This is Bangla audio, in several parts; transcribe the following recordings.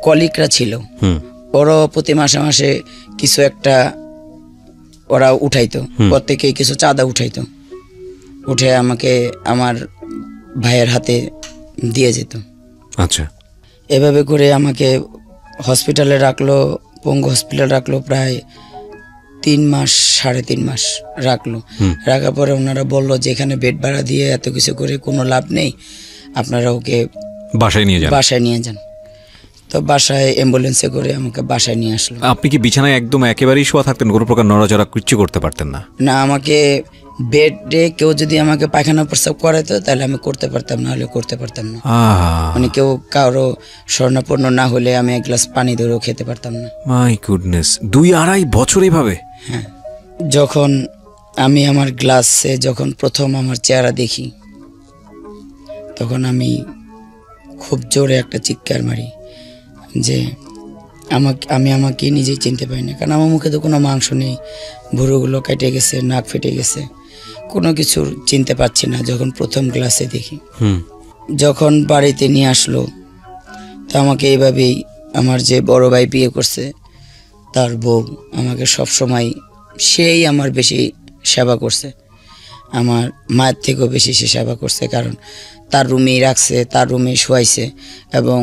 কলিগরা ছিল, ওরা প্রতি মাসে মাসে কিছু একটা ওরা উঠাইতো, প্রত্যেকে কিছু চাঁদা উঠাইতো, উঠে আমাকে আমার ভাইয়ের হাতে দিয়ে যেত। আচ্ছা, এভাবে করে আমাকে হসপিটালে রাখলো, পঙ্গু হসপিটালে রাখলো প্রায় 3 মাস 3.5 মাস রাখলো। রাখার পরে ওনারা বললো যে এখানে বেড ভাড়া দিয়ে এত কিছু করে কোনো লাভ নেই, আপনারা ওকে বাসায় নিয়ে যান। তো বাসায় অ্যাম্বুলেন্সে করে আমাকে বাসায় নিয়ে আসলো। আপনি কি বিছানায় একদম একেবারেই শোয়া থাকতেন, কোনো প্রকার নড়াচড়া কিচ্ছু করতে পারতেন না? না, আমাকে বেডে কেউ যদি আমাকে পায়খানা প্রস্রাব করাতো তাহলে আমি করতে পারতাম, না হলে করতে পারতাম না। মানে কেউ কারো স্বর্ণাপন্ন না হলে আমি 1 গ্লাস পানি ধরেও খেতে পারতাম না। মাই গুডনেস, 2-2.5 বছর এইভাবে? হ্যাঁ, যখন আমি আমার গ্লাসে যখন প্রথম আমার চেহারা দেখি তখন আমি খুব জোরে একটা চিৎকার মারি যে আমি আমাকে নিজেই চিনতে পারি না, কারণ আমার মুখে তো কোনো মাংস নেই, ভুরুগুলো কেটে গেছে, নাক ফেটে গেছে, কোনো কিছু চিনতে পারছি না। যখন প্রথম গ্লাসে দেখি, যখন বাড়িতে নিয়ে আসলো, তো আমাকে এইভাবেই আমার যে বড় ভাই বিয়ে করছে তার বউ আমাকে সবসময় সেই আমার বেশি সেবা করছে, আমার মায়ের থেকেও বেশি সে সেবা করছে, কারণ তার রুমেই রাখছে, তার রুমেই শোয়াইছে, এবং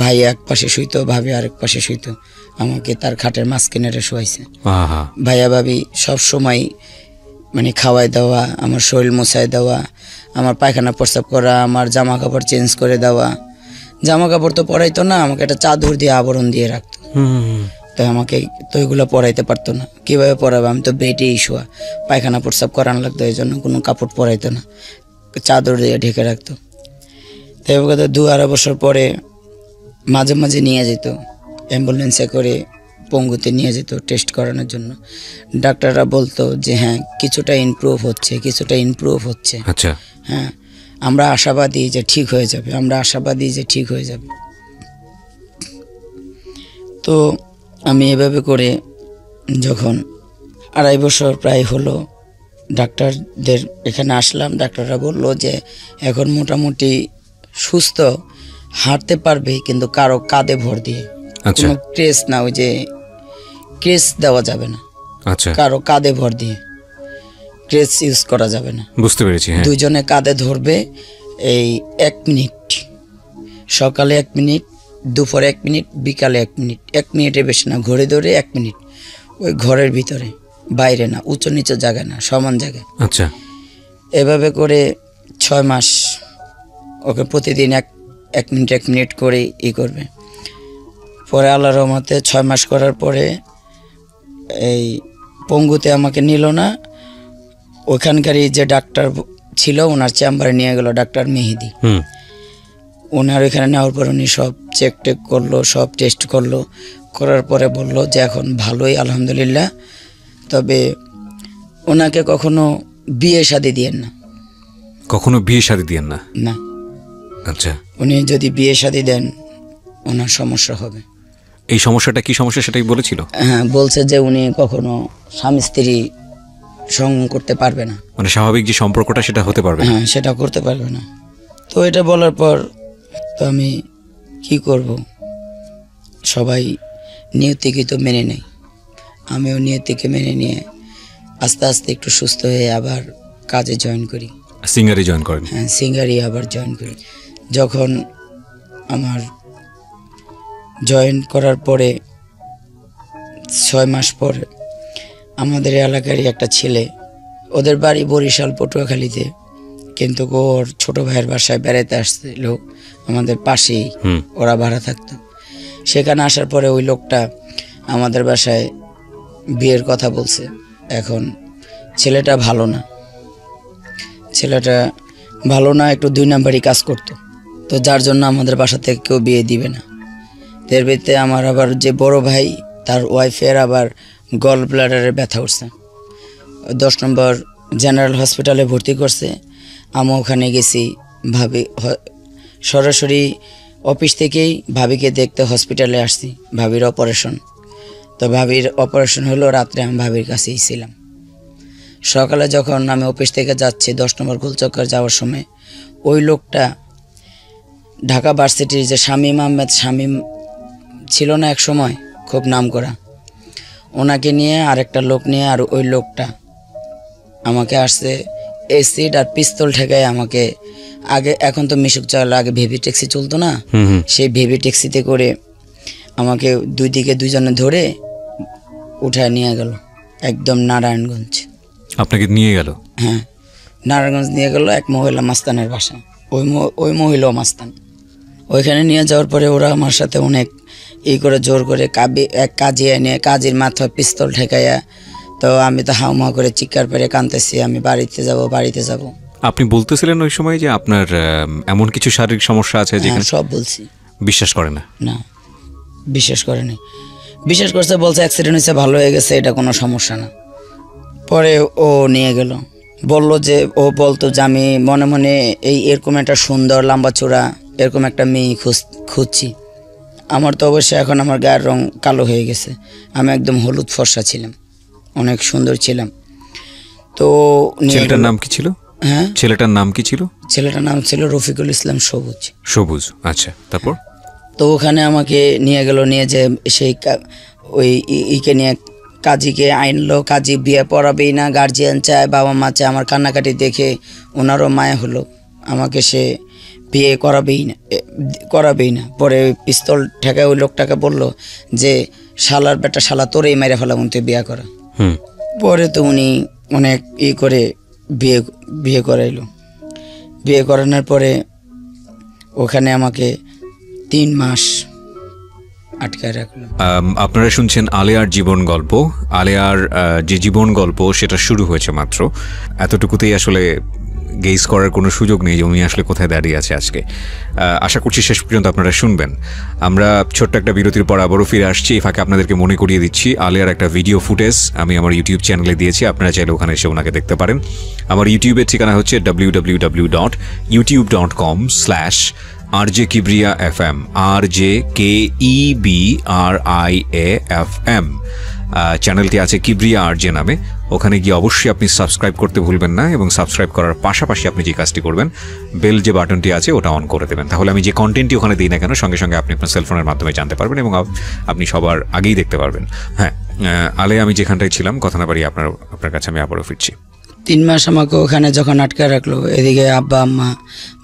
ভাই এক পাশে শুইতো, ভাবি আরেক পাশে শুইতো, আমাকে তার খাটের মাঝখানে শোয়াইছে। ভাইয়া ভাবি সবসময় মানে খাওয়াই দেওয়া, আমার শরীর মোছাই দেওয়া, আমার পায়খানা প্রস্রাব করা, আমার জামা কাপড় চেঞ্জ করে দেওয়া, জামা কাপড় তো পরাইতো না, আমাকে একটা চাদর দিয়ে আবরণ দিয়ে রাখতো। তো আমাকে তো এগুলো পরাইতে পারতো না, কীভাবে পরাবে, আমি তো বেডেই শোয়া, পায়খানা প্রস্রাব করানো লাগতো, এই জন্য কোনো কাপড় পরাইতো না, চাদর দিয়ে ঢেকে রাখতো। তো এবার 2-2.5 বছর পরে মাঝে মাঝে নিয়ে যেত, অ্যাম্বুলেন্সে করে পঙ্গুতে নিয়ে যেত টেস্ট করানোর জন্য। ডাক্তাররা বলতো যে হ্যাঁ কিছুটা ইমপ্রুভ হচ্ছে। আচ্ছা, হ্যাঁ, আমরা আশাবাদী যে ঠিক হয়ে যাবে। তো আমি এভাবে করে যখন 2.5 বছর প্রায় হলো ডাক্তারদের এখানে আসলাম, ডাক্তাররা বললো যে এখন মোটামুটি সুস্থ, হাঁটতে পারবে, কিন্তু কারো কাঁধে ভর দিয়ে, কোনো ক্রেস না, ওই যে ক্রেস দেওয়া যাবে না, কারো কাঁধে ভর দিয়ে ক্রেস ইউজ করা যাবে না। বুঝতে পেরেছি। দুজনে কাঁধে ধরবে, এই 1 মিনিট, সকালে 1 মিনিট, দুপুরে 1 মিনিট, বিকালে 1 মিনিট, 1 মিনিটের বেশি না, ঘড়ি ধরে 1 মিনিট, ওই ঘরের ভিতরে, বাইরে না, উঁচু নিচু জায়গা না, সমান জায়গায়। আচ্ছা, এভাবে করে 6 মাস ওকে প্রতিদিন 1 মিনিট করে করবে। পরে আল্লাহর রহমতে 6 মাস করার পরে এই পঙ্গুতে আমাকে নিল না, ওখানকারই যে ডাক্তার ছিল ওনার চেম্বারে নিয়ে গেল, ডাক্তার মেহেদি। ওনার ওইখানে নেওয়ার পর উনি সব চেক করলো, সব টেস্ট করলো, করার পরে বললো যে এখন ভালোই আলহামদুলিল্লাহ, তবে ওনাকে কখনো বিয়ে শাদী দিয়েন না। না। আচ্ছা, উনি যদি বিয়ে শাদী দেন ওনার সমস্যা হবে। এই সমস্যাটা কি সমস্যা সেটাই বলেছিল? হ্যাঁ, বলছে যে উনি কখনো স্বামী স্ত্রী সঙ্গ করতে পারবে না, মানে স্বাভাবিক যে সম্পর্কটা সেটা হতে পারবে না। হ্যাঁ, সেটা করতে পারবে না। তো এটা বলার পর তো আমি কি করব, সবাই নিয়তিকে তো মেনে নেই, আমিও নিয়তিকে মেনে নিয়ে আস্তে আস্তে একটু সুস্থ হয়ে আবার কাজে জয়েন করি। সিঙ্গারি জয়েন করেন? হ্যাঁ, সিঙ্গারি আবার জয়েন করি। যখন আমার জয়েন করার পরে 6 মাস পরে আমাদের এলাকারই একটা ছেলে, ওদের বাড়ি বরিশাল পটুয়াখালীতে, কিন্তু ওর ছোট ভাইয়ের বাসায় বেড়াতে আসছিল আমাদের পাশেই, ওরা ভাড়া থাকতো। সেখানে আসার পরে ওই লোকটা আমাদের বাসায় বিয়ের কথা বলছে। এখন ছেলেটা ভালো না, একটু 2 নাম্বারই কাজ করতো, তো যার জন্য আমাদের বাসা থেকে কেউ বিয়ে দিবে না। এর ভিতরে আমার আবার যে বড় ভাই, তার ওয়াইফের আবার গল ব্লাডারের ব্যথা উঠছে, 10 নম্বর জেনারেল হসপিটালে ভর্তি করছে। আমি ওখানে গেছি, ভাবি সরাসরি অফিস থেকেই ভাবিকে দেখতে হসপিটালে আসছি, ভাবির অপারেশন। তো ভাবির অপারেশন হলো রাত্রে, আমি ভাবির কাছেই ছিলাম। সকালে যখন আমি অফিস থেকে যাচ্ছি 10 নম্বর গোলচক্কর যাওয়ার সময়, ওই লোকটা ঢাকা ভার্সিটির যে শামীম ছিল না এক সময় খুব নাম করা, ওনাকে নিয়ে আরেকটা লোক নিয়ে, আর ওই লোকটা আমাকে আসছে এসিড আর পিস্তল ঠেকায় আমাকে। আগে এখন তো মিশুক চাল, আগে ভেবি ট্যাক্সি চলতো না, সেই ভেবি ট্যাক্সিতে করে আমাকে দুই দিকে দুইজনে ধরে উঠায় নিয়ে গেল একদম নারায়ণগঞ্জ। আপনাকে নিয়ে গেল? হ্যাঁ, নারায়ণগঞ্জ নিয়ে গেল এক মহিলা মাস্তানের বাসা। ওই মহিলাও মাস্তান। ওইখানে নিয়ে যাওয়ার পরে ওরা আমার সাথে অনেক করে জোর করে এক কাজী এনে কাজীর মাথায় পিস্তল ঠেকাইয়া, তো আমি তো হাউমা করে চিৎকার পেরে কাঁদতেছি, আমি বাড়িতে যাব। আপনি বলতেছিলেন ওই সময় যে আপনার এমন কিছু শারীরিক সমস্যা আছে যেখানে? সব বলছি। বিশ্বাস করে না? না, বিশ্বাস করেনি। বিশ্বাস করছে, বলছে অ্যাক্সিডেন্ট হয়েছে, ভালো হয়ে গেছে, এটা কোনো সমস্যা না। পরে ও নিয়ে গেল, বলল যে ও বলতো যে আমি মনে মনে এরকম একটা সুন্দর লম্বা চূড়া এরকম একটা মেয়ে খুঁজছি। আমার তো অবশ্যই এখন আমার গায়ের রং কালো হয়ে গেছে, আমি একদম হলুদ ফর্সা ছিলাম, অনেক সুন্দর ছিলাম। তো ছেলেটার নাম কি ছিল? হ্যাঁ, ছেলেটার নাম কি ছিল? ছেলেটার নাম ছিল রফিকুল ইসলাম সবুজ। সবুজ, আচ্ছা। তারপর? তো ওখানে আমাকে নিয়ে গেল, নিয়ে যে সেই ওই ইকে নিয়ে কাজীকে আইনলো। কাজী বিয়ে পড়াবেই না, গার্জিয়ান চায়, বাবা মা চায়। আমার কান্নাকাটি দেখে ওনারও মায়া হলো, আমাকে সে বিয়ে করাবেই না। পরে ওই পিস্তল ঠেকায় ওই লোকটাকে বলল যে শালার বেটা, শালা তোরেই মেরে ফেলাম, তুই বিয়ে করা। পরে তো উনি অনেক করে বিয়ে করাইলো। বিয়ে করানোর পরে ওখানে আমাকে 3 মাস আটকায় রাখলো। আপনারা শুনছেন আলেয়ার জীবন গল্প। আলেয়ার যে জীবন গল্প সেটা শুরু হয়েছে মাত্র, এতটুকুতেই আসলে গেজ করার কোনো সুযোগ নেই যে উনি আসলে কোথায় দাঁড়িয়ে আছে আজকে। আশা করছি শেষ পর্যন্ত আপনারা শুনবেন। আমরা ছোট্ট একটা বিরতির পর আবারও ফিরে আসছি। এই ফাঁকে আপনাদেরকে মনে করিয়ে দিচ্ছি, আলেয়ার একটা ভিডিও ফুটেজ আমি আমার ইউটিউব চ্যানেলে দিয়েছি, আপনারা চাইলে ওখানে এসে ওনাকে দেখতে পারেন। আমার ইউটিউবের ঠিকানা হচ্ছে www.youtube.com/RJ Kibriya FM, RJKEBRIA FM। চ্যানেলটি আছে কিবরিয়া আরজে নামে। ওখানে গিয়ে অবশ্যই আপনি সাবস্ক্রাইব করতে ভুলবেন না, এবং সাবস্ক্রাইব করার পাশাপাশি আপনি যে কাজটি করবেন, বেল যে বাটনটি আছে ওটা অন করে দেবেন। তাহলে আমি যে কন্টেন্টটি ওখানে দিই না কেন, সঙ্গে সঙ্গে আপনি আপনার সেলফোনের মাধ্যমে জানতে পারবেন এবং আপনি সবার আগেই দেখতে পারবেন। হ্যাঁ, আলে আমি যেখানটায় ছিলাম, কথা না পারি আপনার কাছে আমি আবারও ফিরছি। 3 মাস আমাকে ওখানে যখন আটকায় রাখলো, এদিকে আব্বা আম্মা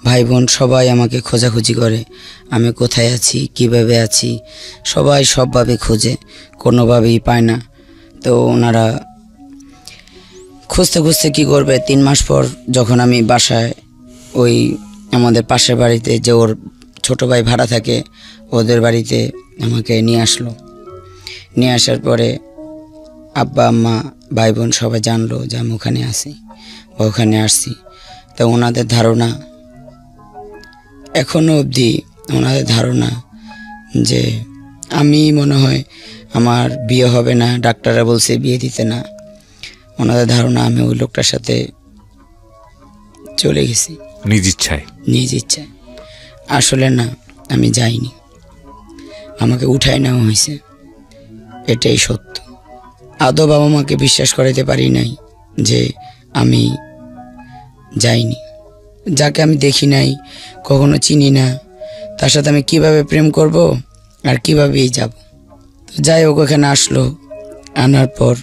ভাই বোন সবাই আমাকে খোঁজাখুঁজি করে, আমি কোথায় আছি, কিভাবে আছি, সবাই সবভাবে খোঁজে, কোনোভাবেই পায় না। তো ওনারা খুঁজতে খুঁজতে কী করবে, 3 মাস পর যখন আমি বাসায় ওই আমাদের পাশের বাড়িতে যে ওর ছোটো ভাই ভাড়া থাকে, ওদের বাড়িতে আমাকে নিয়ে আসলো। নিয়ে আসার পরে আব্বা আম্মা ভাই বোন সবাই জানলো যে আমি ওখানে আছি বা ওখানে আসছি। তো ওনাদের ধারণা, এখনও অবধি ওনাদের ধারণা যে আমি মনে হয় আমার বিয়ে হবে না, ডাক্তাররা বলছে বিয়ে দিতে না। ওনাদের ধারণা আমি ওই লোকটার সাথে চলে গেছি নিজ ইচ্ছায়। আসলে না, আমি যাইনি, আমাকে উঠায় নেওয়া হয়েছে, এটাই সত্য। আদৌ বাবা মাকে বিশ্বাস করাইতে পারি নাই যে আমি যাইনি। যাকে আমি দেখি নাই, কখনো চিনি না, তার সাথে আমি কিভাবে প্রেম করব আর কীভাবেই যাব। তো যাই হোক, ওখানে আসলো। আনার পর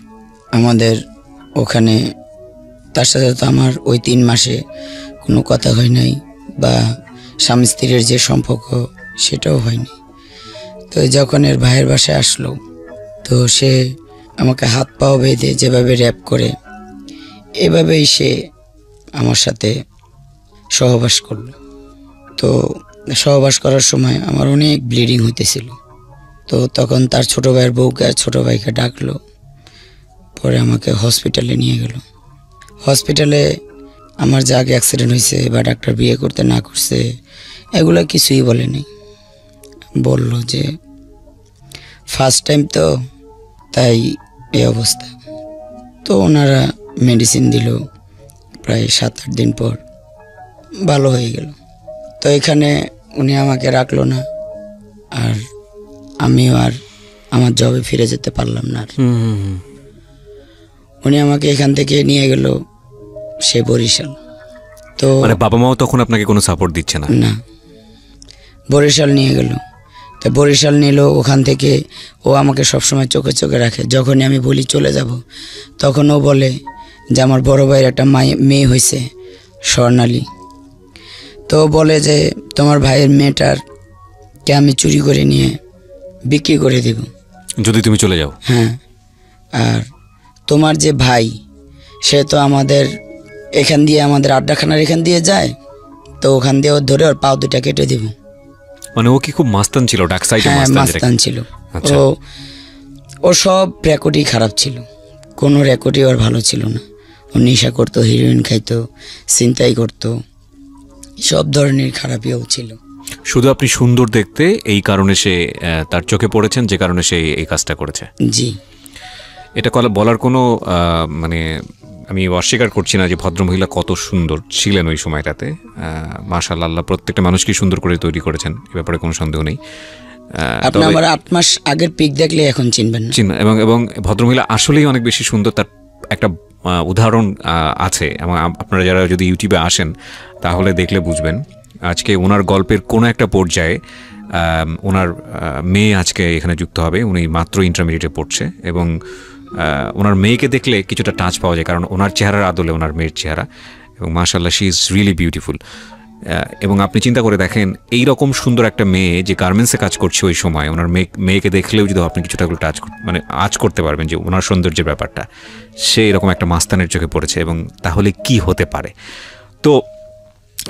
আমাদের ওখানে তার সাথে তো আমার ওই 3 মাসে কোনো কথা হয় নাই, বা স্বামী স্ত্রীর যে সম্পর্ক সেটাও হয়নি। তো যখন এর ভাইয়ের বাসায় আসলো, তো সে আমাকে হাত পাও বেঁধে যেভাবে র্যাপ করে, এভাবেই সে আমার সাথে সহবাস করলো। তো সহবাস করার সময় আমার অনেক ব্লিডিং হইতেছিল। তো তখন তার ছোটো ভাইয়ের বউকে আর ছোটো ভাইকে ডাকলো, পরে আমাকে হসপিটালে নিয়ে গেল। হসপিটালে আমার যে আগে অ্যাক্সিডেন্ট হয়েছে বা ডাক্তার বিয়ে করতে না করছে এগুলো কিছুই বলেনি। বলল যে ফার্স্ট টাইম তো, তাই এই অবস্থা। তো ওনারা মেডিসিন দিল, প্রায় 7-8 দিন পর ভালো হয়ে গেল। তো এখানে উনি আমাকে রাখলো না, আর আমিও আর আমার জবে ফিরে যেতে পারলাম না। উনি আমাকে এখান থেকে নিয়ে গেল সে বরিশাল। তো মানে বাবা মাও তখন আপনাকে কোনো সাপোর্ট দিচ্ছে না? না, বরিশাল নিয়ে গেল। তো বরিশাল নিল, ওখান থেকে ও আমাকে সবসময় চোখে চোখে রাখে। যখনই আমি বলি চলে যাব, তখন ও বলে যে আমার বড় ভাইয়ের একটা মেয়ে হয়েছে স্বর্ণালী, তো বলে যে তোমার ভাইয়ের মেয়েটারকে আমি চুরি করে নিয়ে বিক্রি করে দেব যদি তুমি চলে যাও। হ্যাঁ, আর তোমার যে ভাই সে তো আমাদের এখান দিয়ে, আমাদের আড্ডাখানার এখান দিয়ে যায়, তো ওখান দিয়ে ওর ধরে ওর পাও দুটা কেটে দেব। মানে ও কি খুব মাস্তান ছিল, ডাক সাইডে হ্যাঁ, মাস্তান ছিল। ও সব রেকর্ডই খারাপ ছিল, কোনো রেকর্ডই ওর ভালো ছিল না। ও নেশা করতো, হিরোইন খাইতো, ছিনতাই করতো, সব ধরনের খারাপিও ছিল। শুধু আপনি সুন্দর দেখতে এই কারণে সে তার চোখে পড়েছেন, যে কারণে সে এই কাজটা করেছে। জি, এটা বলার কোনো মানে আমি অস্বীকার করছি না যে ভদ্রমহিলা কত সুন্দর ছিলেন ওই সময়টাতে। মাশাআল্লাহ, আল্লাহ প্রত্যেকটা মানুষকে সুন্দর করে তৈরি করেছেন, এ ব্যাপারে কোনো সন্দেহ নেই। আপনি আমার 8 মাস আগের পিক দেখলে এখন চিনবেন না। এবং ভদ্রমহিলা আসলেই অনেক বেশি সুন্দর। তার একটা উদাহরণ আছে, এবং আপনারা যারা যদি ইউটিউবে আসেন তাহলে দেখলে বুঝবেন। আজকে ওনার গল্পের কোনো একটা পর্যায়ে ওনার মেয়ে আজকে এখানে যুক্ত হবে। উনি মাত্র ইন্টারমিডিয়েটে পড়ছে, এবং ওনার মেয়েকে দেখলে কিছুটা টাচ পাওয়া যায়, কারণ ওনার চেহারার আদলে ওনার মেয়ের চেহারা, এবং মাশাআল্লাহ শি ইজ রিয়েলি বিউটিফুল। এবং আপনি চিন্তা করে দেখেন, এই রকম সুন্দর একটা মেয়ে যে গার্মেন্টসে কাজ করছে ওই সময়, ওনার মেয়েকে দেখলেও যদি আপনি কিছুটা টাচ মানে আঁচ করতে পারবেন যে ওনার সৌন্দর্যের ব্যাপারটা, সে এরকম একটা মাস্তানের চোখে পড়েছে, এবং তাহলে কি হতে পারে। তো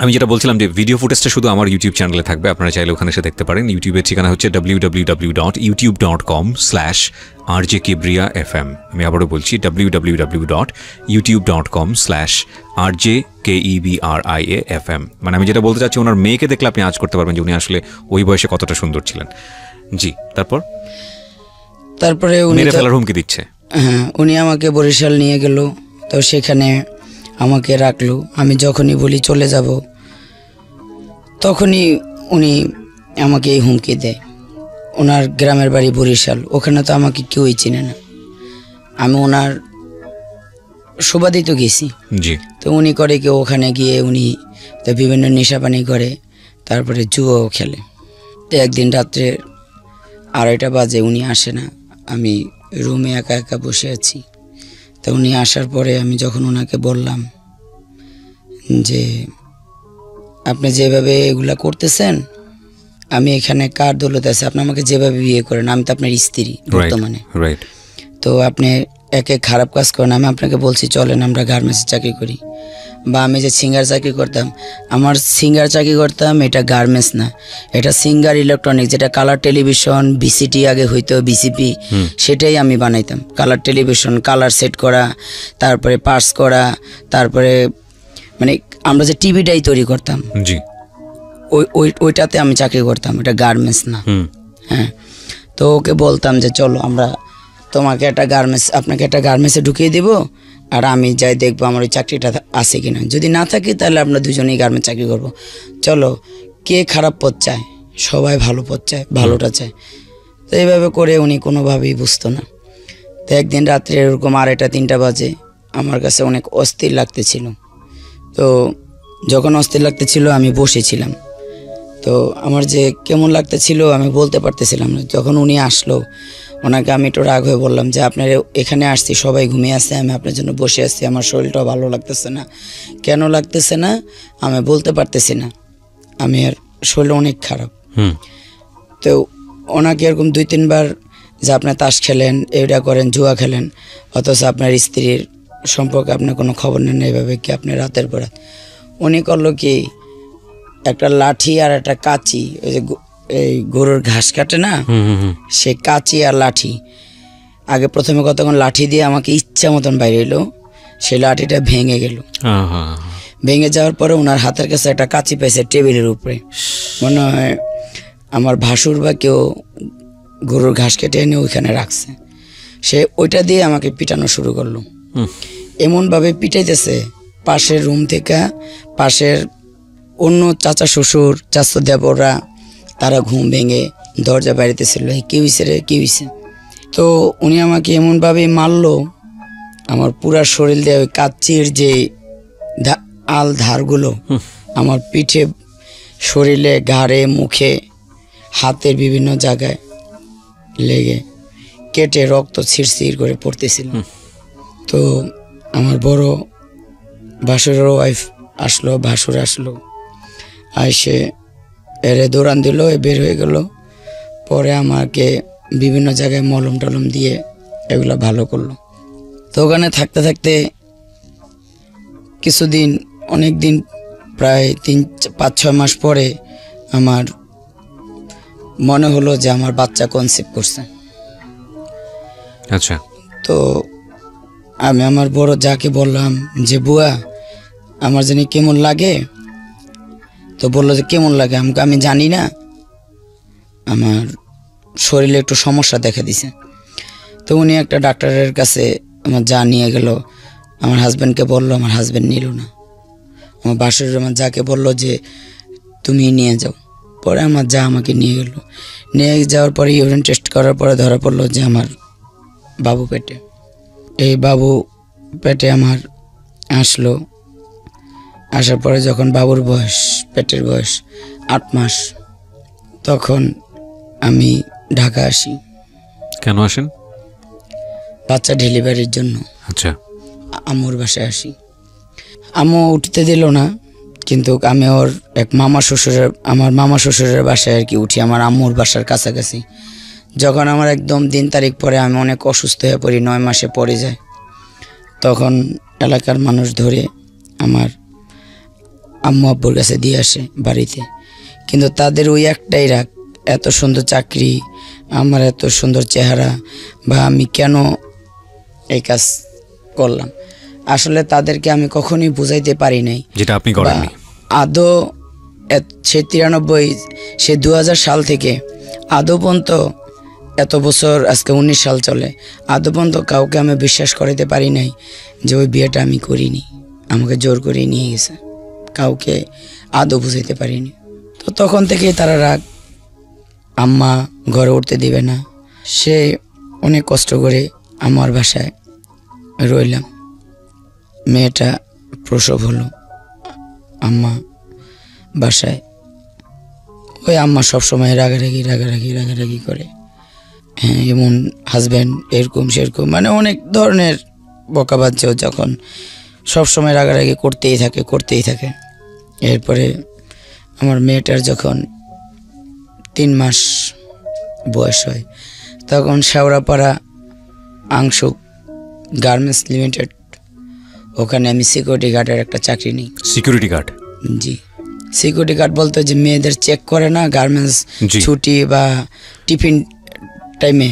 আমি যেটা বলছিলাম যে ভিডিও ফুটেজটা শুধু আমার ইউটিউব চ্যানেলে থাকবে, আপনারা চাইলে ওখানে এসে দেখতে পারেন। ইউটিউবের ঠিকানা হচ্ছে www.youtube.com/rjkibriya.fm। আমি আবারও বলছি www.youtube.com/rjkibriya.fm। মানে আমি যেটা বলতে চাচ্ছি, ওনার মেয়েকে দেখলে আপনি আজ করতে পারবেন যে উনি আসলে ওই বয়সে কতটা সুন্দর ছিলেন। জি, তারপরে উনি মেরে ফেলার হুমকি দিচ্ছে। হ্যাঁ, উনি আমাকে বরিশাল নিয়ে গেল, তো সেখানে আমাকে রাখলো। আমি যখনই বলি চলে যাব, তখনই উনি আমাকে এই হুমকি দেয়। ওনার গ্রামের বাড়ি বরিশাল, ওখানে তো আমাকে কেউই চিনে না। আমি ওনার সুবাদে তো গেছি। জি। তো উনি করে কি, ওখানে গিয়ে উনি তো বিভিন্ন নেশাপানি করে, তারপরে জুয়াও খেলে। তো একদিন রাত্রে 2:30 বাজে, উনি আসে না, আমি রুমে একা একা বসে আছি। তো উনি আসার পরে আমি যখন ওনাকে বললাম যে আপনি যেভাবে এগুলা করতেছেন, আমি এখানে কার দৌলতে আছি, আপনি আমাকে যেভাবে বিয়ে করেন, আমি তো আপনার স্ত্রী বর্তমানে, তো আপনি একে খারাপ কাজ করেন। আমি আপনাকে বলছি চলেন আমরা গার্মেন্টসে চাকরি করি, বা আমি যে সিঙ্গার চাকরি করতাম, আমার সিঙ্গার চাকরি করতাম, এটা গার্মেন্টস না, এটা সিঙ্গার ইলেকট্রনিক, যেটা কালার টেলিভিশন বিসিটি আগে হইতো, বিসিপি, সেটাই আমি বানাইতাম। কালার টেলিভিশন, কালার সেট করা, তারপরে পার্টস করা, তারপরে মানে আমরা যে টিভিটাই তৈরি করতাম, জি, ওইটাতে আমি চাকরি করতাম, এটা গার্মেন্টস না। হ্যাঁ, তো ওকে বলতাম যে চলো আমরা তোমাকে একটা গার্মেন্টস, আপনাকে একটা গার্মেন্টসে ঢুকিয়ে দিব, আর আমি যাই দেখবো আমার ওই চাকরিটা আছে কিনা, যদি না থাকে তাহলে আমরা দুজনেই গার্মেন্টস চাকরি করব। চলো, কে খারাপ পথ চায়, সবাই ভালো পথ চায়, ভালোটা চায়। তো এইভাবে করে উনি কোনোভাবেই বুঝতো না। তো একদিন রাত্রে এরকম 2:30-3টা বাজে, আমার কাছে অনেক অস্থির লাগতেছিল। তো যখন অস্থির লাগতেছিল আমি বসেছিলাম, তো আমার যে কেমন লাগতেছিল আমি বলতে পারতেছিলাম না। যখন উনি আসলো, ওনাকে আমি একটু রাগ হয়ে বললাম যে আপনার এখানে আসছি, সবাই ঘুমিয়ে আসছে, আমি আপনার জন্য বসে আসছি, আমার শরীরটাও ভালো লাগতেছে না। কেন লাগতেছে না আমি বলতে পারতেছি না, আমি আর শরীর অনেক খারাপ। তো ওনাকে এরকম 2-3 বার যে আপনার তাস খেলেন, এটা করেন, জুয়া খেলেন, অথচ আপনার স্ত্রীর সম্পর্কে আপনার কোনো খবর নেন, এইভাবে কি আপনি রাতের পর রাত। উনি করলো কি, একটা লাঠি আর একটা কাঁচি, ওই যে এই গরুর ঘাস কাটে না, সে কাঁচি আর লাঠি, আগে প্রথমে কতক্ষণ লাঠি দিয়ে আমাকে ইচ্ছা মতন বাইরে এলো, সেই লাঠিটা ভেঙে গেল। ভেঙে যাওয়ার পরে ওনার হাতের কাছে একটা কাঁচি পেয়েছে টেবিলের উপরে, মনে হয় আমার ভাসুর বা কেউ গরুর ঘাস কেটে এনে ওইখানে রাখছে। সে ওইটা দিয়ে আমাকে পিটানো শুরু করলো। এমনভাবে পিটাইতেছে, পাশের রুম থেকে পাশের অন্য চাচা শ্বশুর, চাচা দেবররা, তারা ঘুম ভেঙে দরজা বাড়িতে ছিল, কি হয়েছে রে, কি হয়েছে। তো উনি আমাকে এমনভাবে মারলো, আমার পুরা শরীর দিয়ে ওই কাচির যে আল ধারগুলো আমার পিঠে, শরীরে, ঘাড়ে, মুখে, হাতের বিভিন্ন জায়গায় লেগে কেটে রক্ত ছিঁড়ছিড় করে পড়তেছিল। তো আমার বড় ভাসুরের ওয়াইফ আসলো, ভাসুর আসলো, এসে এরে দৌড়ান দিল, বের হয়ে গেল। পরে আমাকে বিভিন্ন জায়গায় মলম টলম দিয়ে এগুলো ভালো করলো। তো ওখানে থাকতে থাকতে কিছুদিন, অনেক দিন, প্রায় 5-6 মাস পরে আমার মনে হলো যে আমার বাচ্চা কনসেপ্ট করছে। আচ্ছা। তো আমি আমার বড় যাকে বললাম যে বুয়া আমার জানি কেমন লাগে। তো বললো যে কেমন লাগে, আমি জানি না, আমার শরীরে একটু সমস্যা দেখা দিছে। তো উনি একটা ডাক্তারের কাছে আমার যা নিয়ে গেল, আমার হাজব্যান্ডকে বললো, আমার হাজব্যান্ড নিল না। আমার বাসুর আমার যাকে বললো যে তুমি নিয়ে যাও। পরে আমার যা আমাকে নিয়ে গেল, নিয়ে যাওয়ার পরে ইউরিন টেস্ট করার পরে ধরা পড়লো যে আমার বাবু পেটে। এই বাবু পেটে আমার আসলো। আসার পরে যখন বাবুর বয়স, পেটের বয়স 8 মাস, তখন আমি ঢাকা আসি। কেন আসেন? বাচ্চা ডেলিভারির জন্য। আচ্ছা। আম্মুর বাসায় আসি। আম্মু উঠতে দিল না, কিন্তু আমি ওর আমার মামা শ্বশুরের বাসায় আর কি উঠি, আমার আম্মুর বাসার কাছাকাছি। যখন আমার একদম দিন তারিখ পরে আমি অনেক অসুস্থ হয়ে পড়ি, 9 মাসে পড়ে যায়, তখন এলাকার মানুষ ধরে আমার আম্মু আব্বুর কাছে দিয়ে আসে বাড়িতে। কিন্তু তাদের ওই একটাই রাগ, এত সুন্দর চাকরি, আমার এত সুন্দর চেহারা, বা আমি কেন এই কাজ করলাম। আসলে তাদেরকে আমি কখনোই বুঝাইতে পারি নাই, যেটা আপনি করেননি। আদৌ সে 2000 সাল থেকে আদৌ পর্যন্ত, এত বছর, আজকে 19 সাল চলে, আদৌ পর্যন্ত কাউকে আমি বিশ্বাস করাইতে পারি নাই যে ওই বিয়েটা আমি করিনি, আমাকে জোর করে নিয়ে গেছে। কাউকে আদৌ বুঝাইতে পারিনি। তো তখন থেকেই তারা রাগ, আম্মা ঘরে উঠতে দিবে না। সে অনেক কষ্ট করে আমার বাসায় রইলাম। মেয়েটা প্রসব হলো, আম্মা বাসায়। ওই আম্মা সবসময় রাগারাগি করে। হ্যাঁ, এমন হাজব্যান্ড এরকম সেরকম, মানে অনেক ধরনের বকাবাজ্য, যখন সবসময় রাগারাগি করতেই থাকে। এরপরে আমার মেয়েটার যখন 3 মাস বয়স হয়, তখন শেওড়াপাড়া আংশুক গার্মেন্টস লিমিটেড, ওখানে আমি সিকিউরিটি গার্ডের একটা চাকরি নিই। Security guard? জি। সিকিউরিটি গার্ড বলতে যে মেয়েদের চেক করে না গার্মেন্টস ছুটি বা টিফিন টাইমে,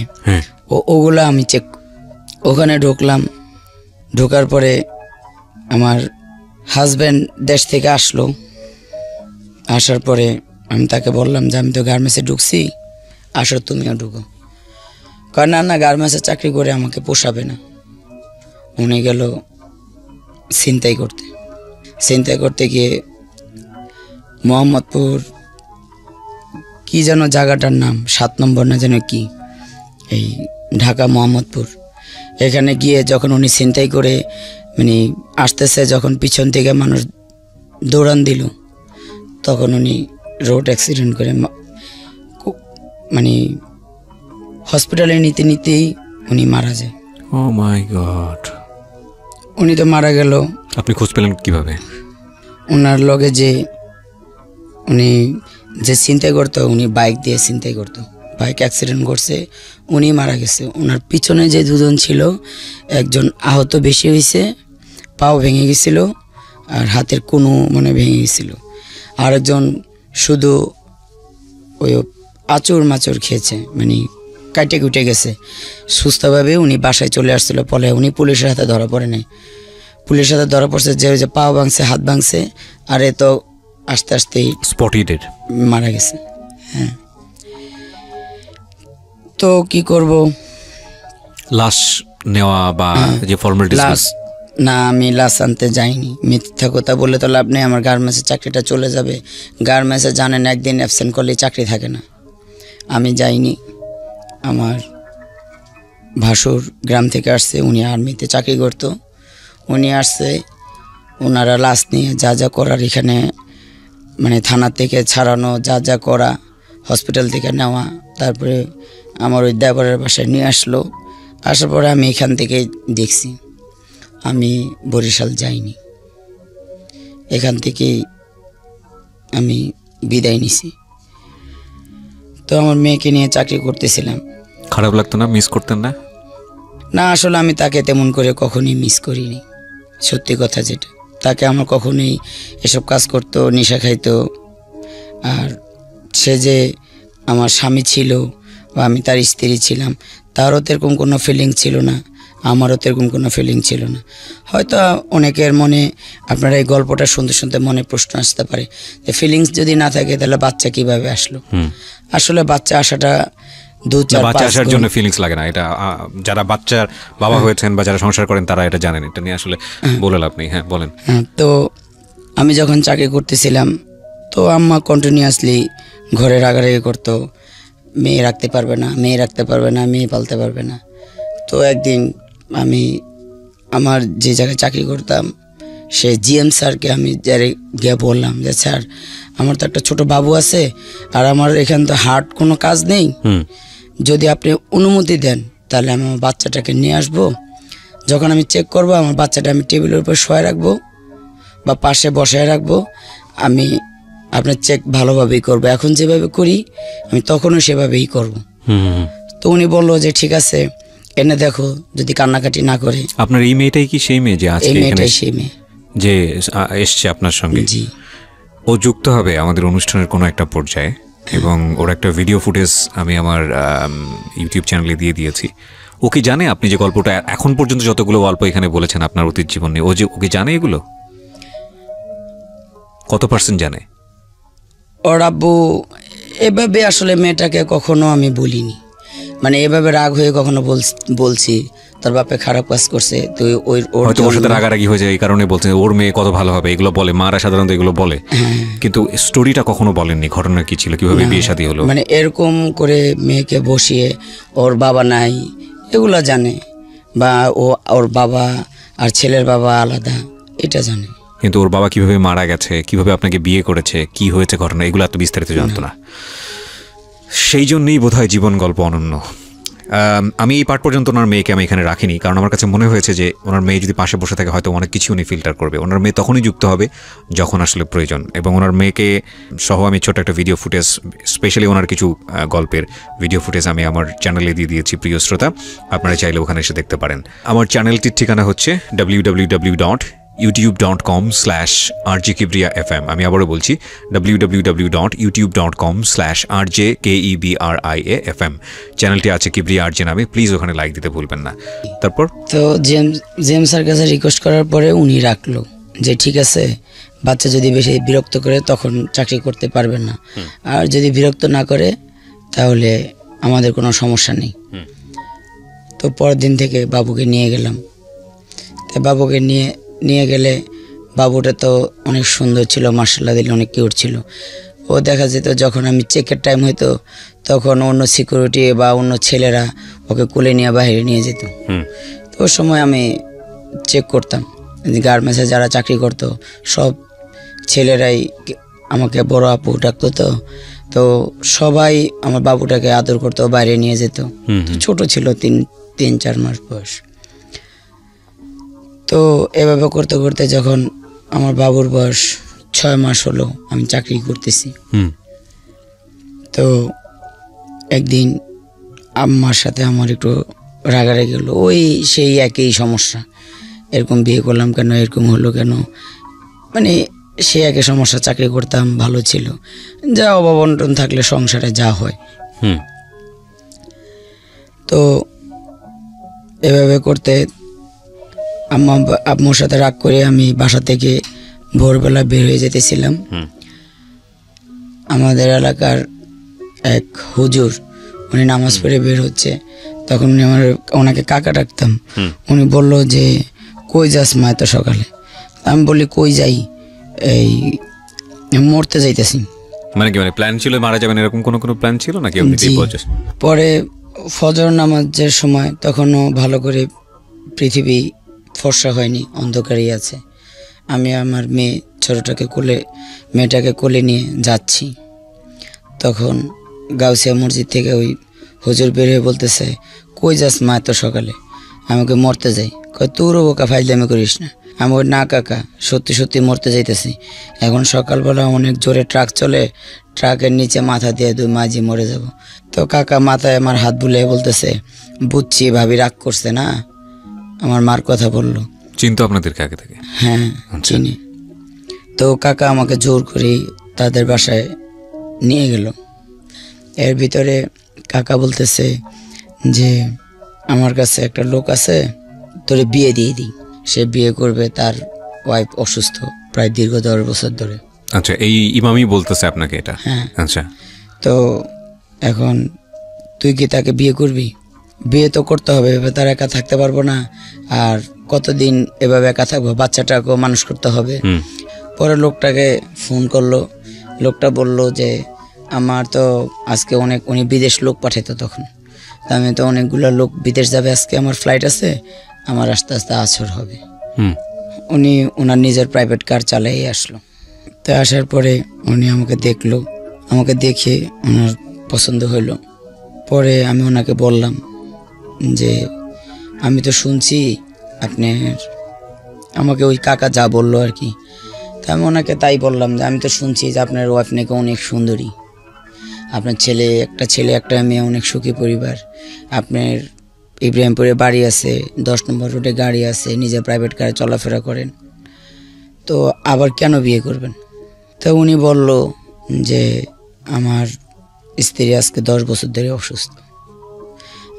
ওগুলো আমি চেক। ওখানে ঢুকলাম। ঢোকার পরে আমার হাজব্যান্ড দেশ থেকে আসলো। আসার পরে আমি তাকে বললাম যে আমি তো গার্মেন্টসে ঢুকছি, আসো তুমিও ঢুকো। কারণ না, গার্মেন্টসে চাকরি করে আমাকে পোষাবে না। উনি গেল ছিনতাই করতে গিয়ে মোহাম্মদপুর, কি যেন জায়গাটার নাম, 7 নম্বর না যেন কি, এই ঢাকা মোহাম্মদপুর, এখানে গিয়ে যখন উনি ছিনতাই করে মানে আসতেছে, যখন পিছন থেকে মানুষ দৌড়ান দিল, তখন উনি রোড অ্যাক্সিডেন্ট করে মানে হসপিটালে নিতেই উনি মারা যায়। ও মাই গড। উনি তো মারা গেল। আপনি খোঁজ পেলেন কিভাবে? ওনার লগে উনি যে ছিনতাই করতো, উনি বাইক দিয়ে ছিনতাই করতো, বাইক অ্যাক্সিডেন্ট করছে, উনি মারা গেছে। ওনার পিছনে যে 2 জন ছিল, একজন আহত বেশি হয়েছে, পাও ভেঙে গেছিল, আর হাতের কোনো মানে ভেঙে গেছিল। আরেকজন শুধু ওই আচর খেয়েছে, মানে কাটে কুটে গেছে। সুস্থভাবে উনি বাসায় চলে আসছিল, ফলে উনি পুলিশের হাতে ধরা পড়ে নাই। পুলিশের হাতে ধরা পড়ছে যে ওই যে পা ভাঙছে, হাত ভাঙছে, আর এ তো আস্তে আস্তেই স্পটেড মারা গেছে। হ্যাঁ, তো কি করব, লাশ নেওয়া বা যে ফর্মালিটিস? লাশ না, আমি লাশ আনতে যাইনি। মিথ্যা কথা বলে তো লাভ নেই, আমার গার্মেন্টসের চাকরিটা চলে যাবে। গার্মেন্টসে জানেন একদিন অ্যাবসেন্ট করলে চাকরি থাকে না। আমি যাইনি। আমার ভাসুর গ্রাম থেকে আসছে, উনি আর্মিতে চাকরি করতো। উনি আসছে, ওনারা লাশ নিয়ে যা করার এখানে মানে থানা থেকে ছাড়ানো, যা করা হসপিটাল থেকে নেওয়া, তারপরে আমার ওই দেবরের বাসায় নিয়ে আসলো। আসার পরে আমি এখান থেকে দেখছি, আমি বরিশাল যাইনি, এখান থেকেই আমি বিদায় নিছি। তো আমার মেয়েকে নিয়ে চাকরি করতেছিলাম। খারাপ লাগতো না? মিস করতেন না? না, আসলে আমি তাকে তেমন করে কখনোই মিস করিনি, সত্যি কথা যেটা। তাকে আমার কখনোই এসব কাজ করতো, নেশা খাইতো, আর সে যে আমার স্বামী ছিল বা আমি তার স্ত্রী ছিলাম, তারও তেরকম কোনো ফিলিং ছিল না, আমারও তেরকম কোনো ফিলিং ছিল না। হয়তো অনেকের মনে আপনারা এই গল্পটা শুনতে শুনতে মনে প্রশ্ন আসতে পারে যে ফিলিংস যদি না থাকে তাহলে বাচ্চা কিভাবে আসলো। আসলে বাচ্চা আসাটা বাচ্চা আসার জন্য ফিলিংস লাগে না, এটা যারা বাচ্চার বাবা হয়েছেন বা যারা সংসার করেন তারা এটা জানেন, এটা নিয়ে আসলে বলে লাভ নেই। হ্যাঁ বলেন। তো আমি যখন চাকরি করতেছিলাম তো আম্মা কন্টিনিউয়াসলি ঘরে রাগারাগি করতো, মেয়ে রাখতে পারবে না, মেয়ে রাখতে পারবে না, মেয়ে পালতে পারবে না। তো একদিন আমি আমার যে জায়গায় চাকরি করতাম সে জিএম স্যারকে আমি যারে গিয়ে বললাম যে স্যার, আমার তো একটা ছোট বাবু আছে আর আমার এখানে তো হার্ট কোনো কাজ নেই, যদি আপনি অনুমতি দেন তাহলে আমি আমার বাচ্চাটাকে নিয়ে আসবো, যখন আমি চেক করবো আমার বাচ্চাটা আমি টেবিলের উপর শোয়া রাখবো বা পাশে বসায় রাখবো, আমি আপনার চেক ভালোভাবেই করবো, এখন যেভাবে করি আমি তখনও সেভাবেই করব। তো উনি বললো যে ঠিক আছে, এনে দেখো, যদি কান্নাকাটি না করে। আপনার এই মেয়েটাই কি সেই মেয়ে যে আজকে এখানে সেই মেয়ে যে এসছে আপনার সঙ্গে? জি। ও যুক্ত হবে আমাদের অনুষ্ঠানের কোনো একটা পর্যায়ে এবং ওর একটা ভিডিও ফুটেজ আমি আমার ইউটিউব চ্যানেলে দিয়ে দিয়েছি। ও কি জানে আপনি যে গল্পটা এখন পর্যন্ত যতগুলো গল্প এখানে বলেছেন আপনার অতীত জীবন নিয়ে, ওকে জানে এগুলো? কত পার্সেন্ট জানে? ওর আব্বু এভাবে আসলে মেয়েটাকে কখনো আমি বলিনি, মানে এভাবে রাগ হয়ে কখনো বলছি তোর বাপে খারাপ কাজ করছে, তো ওর সাথে রাগারাগি হয়ে যায় এই কারণে বলছে ওর মেয়ে কত ভালো হবে, এগুলো বলে মারা সাধারণত এগুলো বলে, কিন্তু স্টোরিটা কখনো বলেননি, ঘটনা কি ছিল, কিভাবে বিয়ে শাদী হলো। মানে এরকম করে মেয়েকে বসিয়ে ওর বাবা নাই এগুলো জানে, বা ওর বাবা আর ছেলের বাবা আলাদা এটা জানে, কিন্তু ওর বাবা কিভাবে মারা গেছে, কিভাবে আপনাকে বিয়ে করেছে, কি হয়েছে ঘটনা, এগুলো এত বিস্তারিত জানতো না। সেই জন্যই বোধহয় জীবন গল্প অনন্য। আমি এই পার্ট পর্যন্ত ওনার মেয়েকে আমি এখানে রাখিনি, কারণ আমার কাছে মনে হয়েছে যে ওনার মেয়ে যদি পাশে বসে থাকে হয়তো অনেক কিছু উনি ফিল্টার করবে। ওনার মেয়ে তখনই যুক্ত হবে যখন আসলে প্রয়োজন, এবং ওনার মেয়েকে সহ আমি ছোট একটা ভিডিও ফুটেজ, স্পেশালি ওনার কিছু গল্পের ভিডিও ফুটেজ আমি আমার চ্যানেলে দিয়ে দিয়েছি। প্রিয় শ্রোতা, আপনারা চাইলে ওখানে এসে দেখতে পারেন। আমার চ্যানেলটির ঠিকানা হচ্ছে www.youtube.com/rjkibria.fm। আমি আবারও বলছি www.youtube.com/rjkebria.fm। চ্যানেলটি আছে কিবরিয়া আরজে নামে, প্লিজ ওখানে লাইক দিতে ভুলবেন না। তারপর তো জেমস স্যার কাছে রিকোয়েস্ট করার পরে উনি রাখলো যে ঠিক আছে, বাচ্চা যদি বেশি বিরক্ত করে তখন চাকরি করতে পারবেন না, আর যদি বিরক্ত না করে তাহলে আমাদের কোনো সমস্যা নেই। তো পরের দিন থেকে বাবুকে নিয়ে গেলাম। তো বাবুকে নিয়ে গেলে বাবুটা তো অনেক সুন্দর ছিল, মার্শাল্লাহ দিলে অনেক কিউট ছিল। ও দেখা যেত যখন আমি চেকের টাইম হইতো তখন অন্য সিকিউরিটি বা অন্য ছেলেরা ওকে কোলে নিয়ে বাইরে নিয়ে যেত। তো ওই সময় আমি চেক করতাম, গার্মেন্টসে যারা চাকরি করতো সব ছেলেরাই আমাকে বড় আপু ডাকতো, তো সবাই আমার বাবুটাকে আদর করতো, বাইরে নিয়ে যেত। ছোট ছিল, 3-4 মাস বয়স। তো এভাবে করতে করতে যখন আমার বাবুর বয়স 6 মাস হলো, আমি চাকরি করতেছি। তো একদিন আম্মার সাথে আমার একটু রাগারাগি হলো, ওই সেই একই সমস্যা, এরকম বিয়ে করলাম কেন, এরকম হলো কেন, মানে সে একই সমস্যা। চাকরি করতাম, ভালো ছিল, যা অভাব অনটন থাকলে সংসারে যা হয়। তো এভাবে করতে আম্মুর সাথে রাগ করে আমি বাসা থেকে ভোরবেলা বের হয়ে যেতেছিলাম। আমাদের এলাকার এক হুজুর, উনি নামাজ পড়ে বের হচ্ছে, তখন ওনাকে কাকা ডাকতাম। উনি বলল যে কই যাস মা এত সকালে? আমি বলি কই যাই, এই মরতে যাইতেছি। মানে কি, মানে প্ল্যান ছিল মারা যাবেন এরকম কোনো প্ল্যান ছিল নাকি? পরে ফজর নামাজের সময় তখনও ভালো করে পৃথিবী ফর্সা হয়নি, অন্ধকারই আছে। আমি আমার মেয়েটাকে কোলে নিয়ে যাচ্ছি, তখন গাউসিয়া মসজিদ থেকে ওই হুজুর বের হয়ে বলতেছে, কই যাস মা এত সকালে? আমাকে মরতে যাই। কয় তোরও বোকা ফাইজলামি করিস না। আমি ওই না কাকা, সত্যি সত্যি মরতে যাইতেছি। এখন সকালবেলা অনেক জোরে ট্রাক চলে, ট্রাকের নিচে মাথা দিয়ে 2 মাঝি মরে যাব। তো কাকা মাথায় আমার হাত বুলিয়ে বলতেছে, বুঝছি ভাবি রাগ করছে না। আমার মার কথা বললো। চিন্তা আপনাদেরকে আগে থেকে? হ্যাঁ চিনি। তো কাকা আমাকে জোর করে তাদের বাসায় নিয়ে গেল। এর ভিতরে কাকা বলতেছে যে আমার কাছে একটা লোক আছে, তোরে বিয়ে দিয়ে দিই। সে বিয়ে করবে, তার ওয়াইফ অসুস্থ প্রায় দীর্ঘ 10 বছর ধরে। আচ্ছা, এই ইমামই বলতেছে আপনাকে এটা? হ্যাঁ। আচ্ছা, তো এখন তুই কি তাকে বিয়ে করবি? বিয়ে তো করতে হবে, এভাবে তার একা থাকতে পারবো না। আর কতদিন এভাবে একা থাকবো? বাচ্চাটাকেও মানুষ করতে হবে। পরে লোকটাকে ফোন করলো। লোকটা বলল যে আমার তো আজকে উনি বিদেশ লোক পাঠাইতো তখন। তা আমি তো অনেকগুলো লোক বিদেশ যাবে, আজকে আমার ফ্লাইট আছে, আমার আস্তে আস্তে আসর হবে। উনি ওনার নিজের প্রাইভেট কার চালাই আসলো। তো আসার পরে উনি আমাকে দেখলো, আমাকে দেখে ওনার পছন্দ হইলো। পরে আমি ওনাকে বললাম যে আমি তো শুনছি আপনার, আমাকে ওই কাকা যা বললো আর কি, তা আমি ওনাকে তাই বললাম যে আমি তো শুনছি যে আপনার ওয়াইফ নাকি অনেক সুন্দরী, আপনার একটা ছেলে একটা মেয়ে, অনেক সুখী পরিবার, আপনার ইব্রাহিমপুরে বাড়ি আছে, 10 নম্বর রোডে গাড়ি আছে, নিজে প্রাইভেট কারে চলাফেরা করেন, তো আবার কেন বিয়ে করবেন? তো উনি বলল যে আমার স্ত্রী আজকে 10 বছর ধরে অসুস্থ,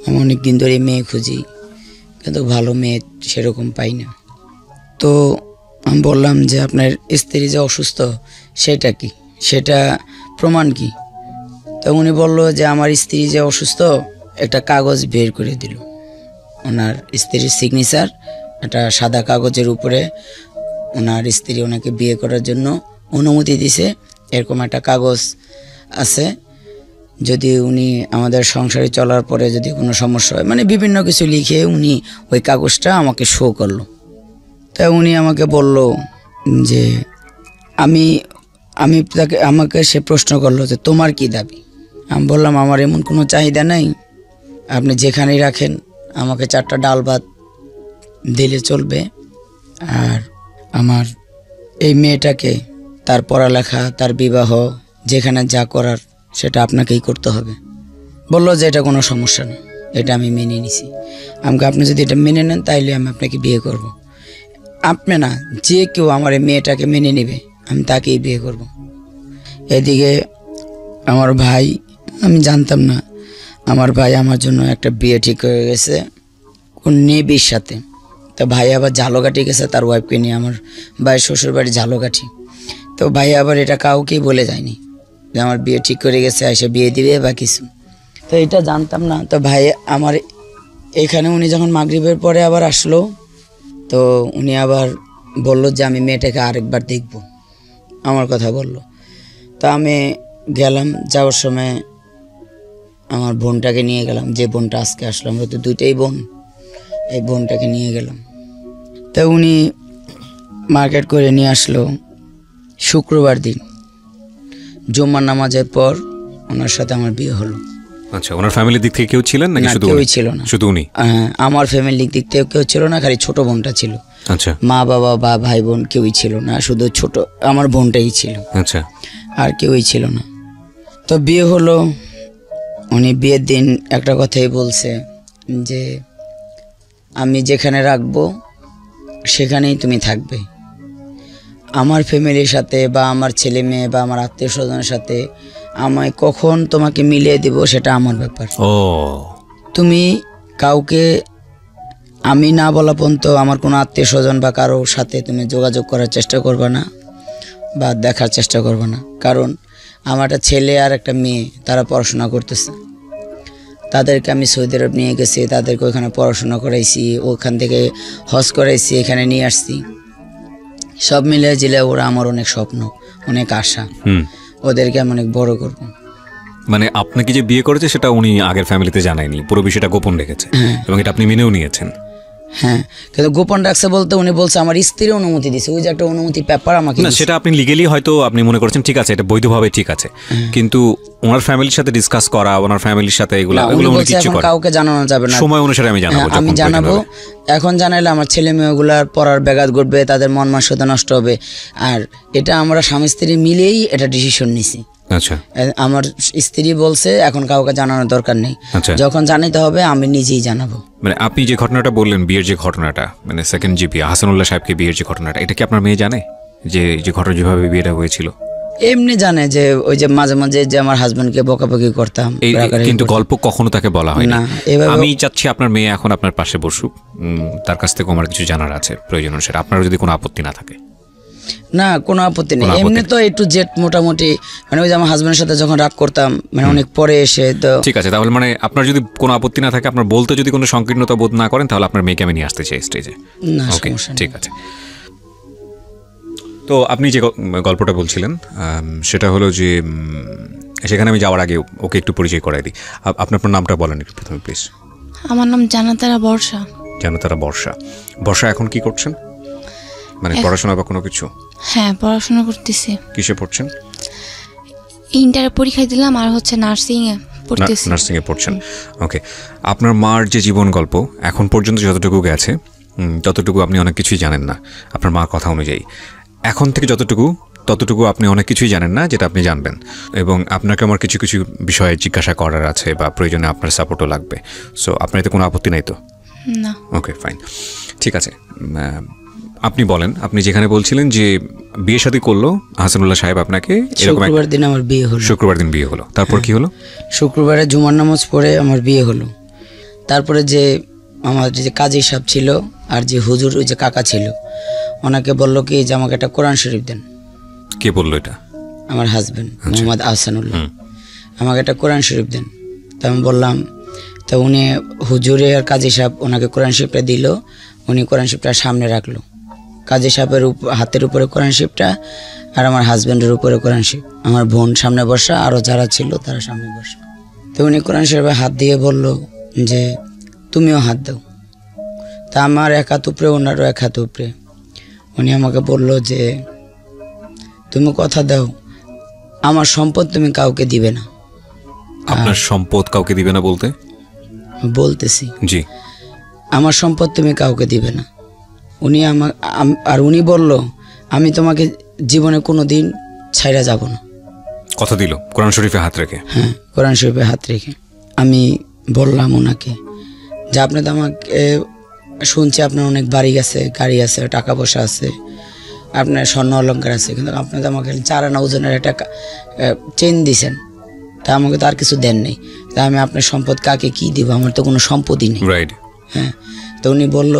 আমি অনেক দিন ধরে মেয়ে খুঁজি, কিন্তু ভালো মেয়ে সেরকম পাই না। তো আমি বললাম যে আপনার স্ত্রী যে অসুস্থ সেটা কি, সেটা প্রমাণ কি? তো উনি বলল যে আমার স্ত্রী যে অসুস্থ একটা কাগজ বের করে দিল, ওনার স্ত্রীর সিগনেচার একটা সাদা কাগজের উপরে ওনার স্ত্রী ওনাকে বিয়ে করার জন্য অনুমতি দিছে, এরকম একটা কাগজ আছে। যদি উনি আমাদের সংসারে চলার পরে যদি কোনো সমস্যা হয়, মানে বিভিন্ন কিছু লিখে উনি ওই কাগজটা আমাকে শো করলো। তা উনি আমাকে বলল যে আমাকে সে প্রশ্ন করলো যে তোমার কি দাবি? আমি বললাম আমার এমন কোনো চাহিদা নাই, আপনি যেখানেই রাখেন আমাকে 4টা ডাল ভাত দিলে চলবে, আর আমার এই মেয়েটাকে তার পড়ালেখা, তার বিবাহ, যেখানে যা করার সেটা আপনাকেই করতে হবে। বললো যে এটা কোনো সমস্যা না, এটা আমি মেনে নিছি। আমাকে আপনি যদি এটা মেনে নেন তাইলে আমি আপনাকে বিয়ে করব। আপনি না, যে কেউ আমার এই মেয়েটাকে মেনে নেবে আমি তাকেই বিয়ে করব। এদিকে আমার ভাই, আমি জানতাম না, আমার ভাই আমার জন্য একটা বিয়ে ঠিক হয়ে গেছে কোন নেবির সাথে। তো ভাই আবার ঝালকাঠি গেছে তার ওয়াইফকে নিয়ে, আমার ভাইয়ের শ্বশুর বাড়ি ঝালকাঠি। তো ভাই আবার এটা কাউকেই বলে যায়নি যে আমার বিয়ে ঠিক করে গেছে, এসে বিয়ে দিবে বা কিছু। তো এটা জানতাম না। তো ভাই আমার এখানে উনি যখন মাগরিবের পরে আবার আসলো, তো উনি আবার বলল যে আমি মেয়েটাকে আরেকবার দেখব, আমার কথা বলল। তো আমি গেলাম, যাওয়ার সময় আমার বোনটাকে নিয়ে গেলাম, যে বোনটা আজকে আসলো, আমরা তো 2টাই বোন, এই বোনটাকে নিয়ে গেলাম। তো উনি মার্কেট করে নিয়ে আসলো শুক্রবার দিন, জুম্মার নামাজের পর ওনার সাথে আমার বিয়ে হলো। আচ্ছা, ওনার ফ্যামিলির দিক থেকে কেউ ছিলেন নাকি শুধু কেউই ছিল না? শুধু উনি? আমার ফ্যামিলির দিক থেকে কেউ ছিল না, খালি ছোট বোনটা ছিল। আচ্ছা, মা বাবা বা ভাই বোন কেউই ছিল না, শুধু ছোট আমার বোনটাই ছিল। আচ্ছা, আর কেউই ছিল না। তো বিয়ে হলো। উনি বিয়ের দিন একটা কথাই বলছে যে আমি যেখানে রাখবো সেখানেই তুমি থাকবে, আমার ফ্যামিলির সাথে বা আমার ছেলে মেয়ে বা আমার আত্মীয় স্বজনের সাথে আমায় কখন তোমাকে মিলিয়ে দিব সেটা আমার ব্যাপার। তুমি কাউকে আমি না বলা পর্যন্ত আমার কোনো আত্মীয় স্বজন বা কারোর সাথে তুমি যোগাযোগ করার চেষ্টা করবে না বা দেখার চেষ্টা করবে না, কারণ আমার একটা ছেলে আর একটা মেয়ে, তারা পড়াশোনা করতেছে, তাদেরকে আমি সৌদি আরব নিয়ে গেছি, তাদেরকে ওইখানে পড়াশোনা করাইছি, ওখান থেকে হজ করাইছি, এখানে নিয়ে আসছি। সব মিলিয়ে জিলে ওরা আমার অনেক স্বপ্ন, অনেক আশা, ওদেরকে আমি অনেক বড় করব। মানে আপনাকে যে বিয়ে করেছে সেটা উনি আগের ফ্যামিলিতে জানায়নি, পুরো বিষয়টা গোপন রেখেছে এবং এটা আপনি মেনেও নিয়েছেন? হ্যাঁ, কিন্তু গোপন রাখছে বলতে উনি বলছে আমার স্ত্রী অনুমতি দিছে, ওই যে একটা অনুমতি পেপার আমাকে না দিছে। সেটা আপনি লিগেলি হয়তো আপনি মনে করছেন ঠিক আছে, এটা বৈধভাবে ঠিক আছে, কিন্তু ওনার ফ্যামিলির সাথে ডিসকাস করা, ওনার ফ্যামিলির সাথে এগুলো না, উনি এগুলো উনি বলছে কিছু এখন করে কাউকে জানানো যাবে না, সময় অনুসারে আমি জানাবো, হ্যাঁ, আমি যখন জানাবো। প্রয়োজন হবে। এখন জানাইলে আমার ছেলে মেয়েগুলার পড়ার ব্যাঘাত ঘটবে, তাদের মন মানসিকতা নষ্ট হবে। আর এটা আমরা স্বামী স্ত্রী মিলেই এটা ডিসিশন নিছি। আচ্ছা আমার স্ত্রী বলছে এখন কাউকে জানানোর দরকার নেই, আচ্ছা। যখন জানাইতে হবে আমি নিজেই জানাবো। মানে আপনি যে ঘটনাটা বললেন, বিয়ের যে ঘটনাটা, মানে সেকেন্ড জিপি হাসানুল্লাহ সাহেবকে বিয়ের যে ঘটনাটা, এটা কি আপনার মেয়ে জানে যে যে ঘটনা যেভাবে বিয়েটা হয়েছিল? এমনি জানে যে ওই যে মাঝে মাঝে যে আমার হাজবেন্ডকে বকাবকি করতাম, এই রাগারাগি কিন্তু করতাম। গল্প কখনো তাকে বলা হয় না। না, এভাবে- আমি চাচ্ছি আপনার মেয়ে এখন আপনার পাশে বসুক, তার কাছ থেকে আমার কিছু জানার আছে প্রয়োজন অনুসারে, আপনার যদি কোনো আপত্তি না থাকে। না, কোনো আপত্তি নেই। কোনো আপত্তি এমনি তো একটু জেট মোটামুটি, মানে ওই যে আমার হাজবেন্ডের সাথে যখন রাগ করতাম, মানে অনেক পরে এসে তো ঠিক আছে, তাহলে মানে আপনার যদি কোনো আপত্তি না থাকে, আপনার বলতে যদি কোনো সংকীর্ণতা বোধ না করেন, তাহলে আপনার মেয়েকে আমি নিয়ে আসতে চাই স্টেজে। না, ওকে, সমস্যা নেই। ঠিক আছে। তো আপনি যে গল্পটা বলছিলেন, সেটা হলো যে সেখানে আমি যাওয়ার আগে ওকে একটু পরিচয় করাই দিই। আপনার নামটা বলেন একটু প্রথমে প্লিজ। আমার নাম জানাতারা বর্ষা। জানো তারা বর্ষা। বর্ষা এখন কি করছেন, মানে পড়াশোনা বা কোনো কিছু? হ্যাঁ, পড়াশোনা করতেছি, কিসে পড়ছেন? ইন্টারে পরীক্ষা দিলাম, আর হচ্ছে নার্সিং এ পড়তেছি। নার্সিংয়ে পড়ছেন, ওকে। আপনার মার যে জীবন গল্প এখন পর্যন্ত যতটুকু গেছে, ততটুকু আপনি অনেক কিছুই জানেন না আপনার মা কথা অনুযায়ী। এখন থেকে ততটুকু আপনি অনেক কিছুই জানেন না যেটা আপনি জানবেন, এবং আপনাকে আমার কিছু কিছু বিষয়ে জিজ্ঞাসা করার আছে বা প্রয়োজনে আপনার সাপোর্টও লাগবে। সো আপনার এতে কোনো আপত্তি নাই তো? না। ওকে, ফাইন, ঠিক আছে। আপনি বলেন, আপনি যেখানে বলছিলেন যে বিয়ে শাদী করলো হাসানুল্লাহ সাহেব আপনাকে, এরকম শুক্রবার দিন আমার বিয়ে হলো। শুক্রবার দিন বিয়ে হলো, তারপর কি হলো? শুক্রবারে জুমার নামাজ পড়ে আমার বিয়ে হলো। তারপরে যে আমার যে কাজী সাহেব ছিল আর যে হুজুর ওই যে কাকা ছিল, ওনাকে বললো কি যে আমাকে একটা কোরআন শরীফ দেন। কে বললো এটা? আমার হাজবেন্ড মোহাম্মদ আহসানুল্লাহ, আমাকে একটা কোরআন শরীফ দেন। তা আমি বললাম, তো উনি হুজুরে আর কাজী সাহেব ওনাকে কোরআন শরীফটা দিল, উনি কোরআন শরীফটা সামনে রাখলো। কাজী সাহেবের হাতের উপরে কোরআন শরীফটা আর আমার হাজবেন্ডের উপরে কোরআন শরীফ, আমার বোন সামনে বসা, আরও যারা ছিল তারা সামনে বসা। তো উনি কোরআন শরীফে হাত দিয়ে বলল যে তুমিও হাত দাও। তা আমার এক হাত উপরে, ওনারও এক হাত উপরে। উনি আমাকে বলল যে তুমি কথা দাও আমার সম্পদ তুমি কাউকে দিবে না। আপনার সম্পদ কাউকে দিবে না বলতে? বলতেছি, জি। আমার সম্পদ তুমি কাউকে দিবে না। উনি আর উনি বলল আমি তোমাকে জীবনে কোনো দিন ছাইরা যাব না। কথা দিল কোরআন শরীফে হাত রেখে? হ্যাঁ, কোরআন শরীফে হাত রেখে। আমি বললাম ওনাকে যে আপনি তো আমাকে শুনছি আপনার অনেক বাড়ি আছে, গাড়ি আছে, টাকা পয়সা আছে, আপনার স্বর্ণ অলঙ্কার আছে, কিন্তু আপনি তো আমাকে 4 আনা ওজনের একটা চেন দিছেন, তা আমাকে তো আর কিছু দেন নেই। তা আমি আপনার সম্পদ কাকে কি দিব, আমার তো কোনো সম্পদই নেই। রাইট। হ্যাঁ, তো উনি বলল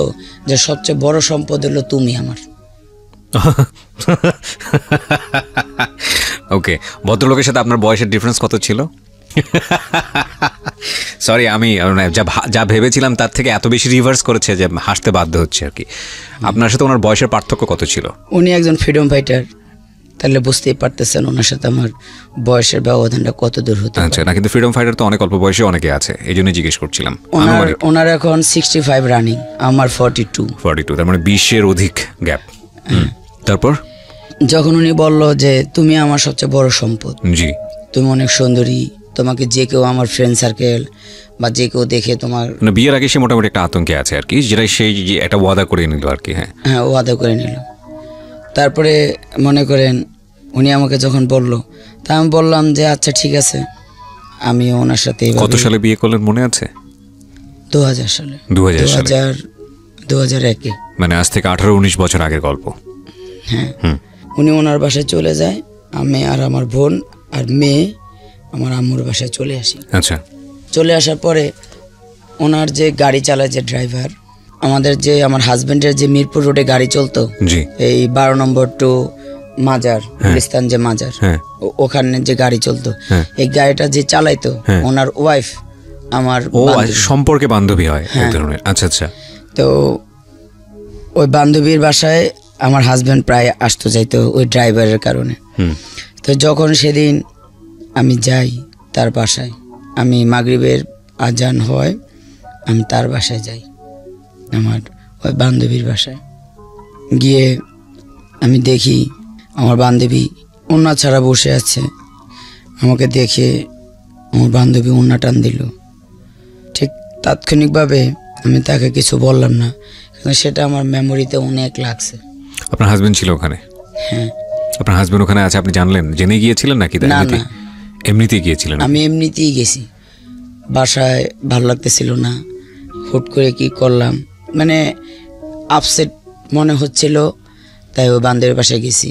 যে সবচেয়ে বড় সম্পদ হলো তুমি আমার। ওকে, ভদ্রলোকের সাথে আপনার বয়সের ডিফারেন্স কত ছিল? সরি, আমি যা ভেবেছিলাম তার থেকে এত বেশি রিভার্স করেছে যে হাসতে বাধ্য হচ্ছে আর কি। আপনার সাথে ওনার বয়সের পার্থক্য কত ছিল? উনি একজন ফ্রিডম ফাইটার, তাহলে বুঝতেই পারতেছেন ওনার সাথে আমার বয়সের ব্যবধানটা কত দূর হতে আচ্ছা, না কিন্তু ফ্রিডম ফাইটার তো অনেক অল্প বয়সে অনেকে আছে, এই জন্য জিজ্ঞেস করছিলাম। ওনার এখন 65 রানিং, আমার 42। 42, তার মানে 20-এর অধিক গ্যাপ। তারপর যখন উনি বলল যে তুমি আমার সবচেয়ে বড় সম্পদ, জি, তুমি অনেক সুন্দরী, তোমাকে যে কেউ আমার ফ্রেন্ড সার্কেল বা যে কেউ দেখে তোমার, মানে বিয়ের আগে সে মোটামুটি একটা আতঙ্কে আছে আর কি, যেটা সেই যে একটা ওয়াদা করে নিল আর কি। হ্যাঁ হ্যাঁ, ও আদা করে নিল। তারপরে মনে করেন উনি আমাকে যখন বলল, তা আমি বললাম যে আচ্ছা ঠিক আছে, আমি ওনার সাথে কত সালে বিয়ে করলেন মনে আছে? 2000 সালে। 2001-এ। মানে আজ থেকে 18-19 বছর আগের গল্প। হ্যাঁ, উনি ওনার বাসায় চলে যায়, আমি আর আমার বোন আর মেয়ে আমার আম্মুর বাসায় চলে আসি। আচ্ছা, চলে আসার পরে ওনার যে গাড়ি চালায় যে ড্রাইভার, আমাদের যে আমার হাজবেন্ডের যে মিরপুর রোডে গাড়ি চলতো, জি, এই 12 নম্বর টু মাজার, গুলিস্তান যে মাজার, ওখানে যে গাড়ি চলতো, এই গাড়িটা যে চালাইতো ওনার ওয়াইফ আমার সম্পর্কে বান্ধবী হয় এক ধরনের। আচ্ছা আচ্ছা। তো ওই বান্ধবীর বাসায় আমার হাজবেন্ড প্রায় আসতো যাইতো ওই ড্রাইভারের কারণে। তো যখন সেদিন আমি যাই তার বাসায়, আমি মাগরিবের আজান হয়, আমি তার বাসায় যাই, আমার ওই বান্ধবীর বাসায় গিয়ে আমি দেখি আমার বান্ধবী ওড়না ছাড়া বসে আছে। আমাকে দেখে আমার বান্ধবী ওড়না টান দিল। ঠিক তাৎক্ষণিকভাবে আমি তাকে কিছু বললাম না, কিন্তু সেটা আমার মেমোরিতে অনেক লাগছে। আপনার হাজবেন্ড ছিল ওখানে? হ্যাঁ। আপনার হাজবেন্ড ওখানে আছে আপনি জানলেন? জেনে গিয়েছিলেন নাকি না না, এমনিতেই গিয়েছিলেন? আমি এমনিতেই গেছি। বাসায় ভালো লাগতেছিল না, হুট করে কি করলাম, মানে আপসেট মনে হচ্ছিল, তাই ওই বান্ধবীর বাসায় গেছি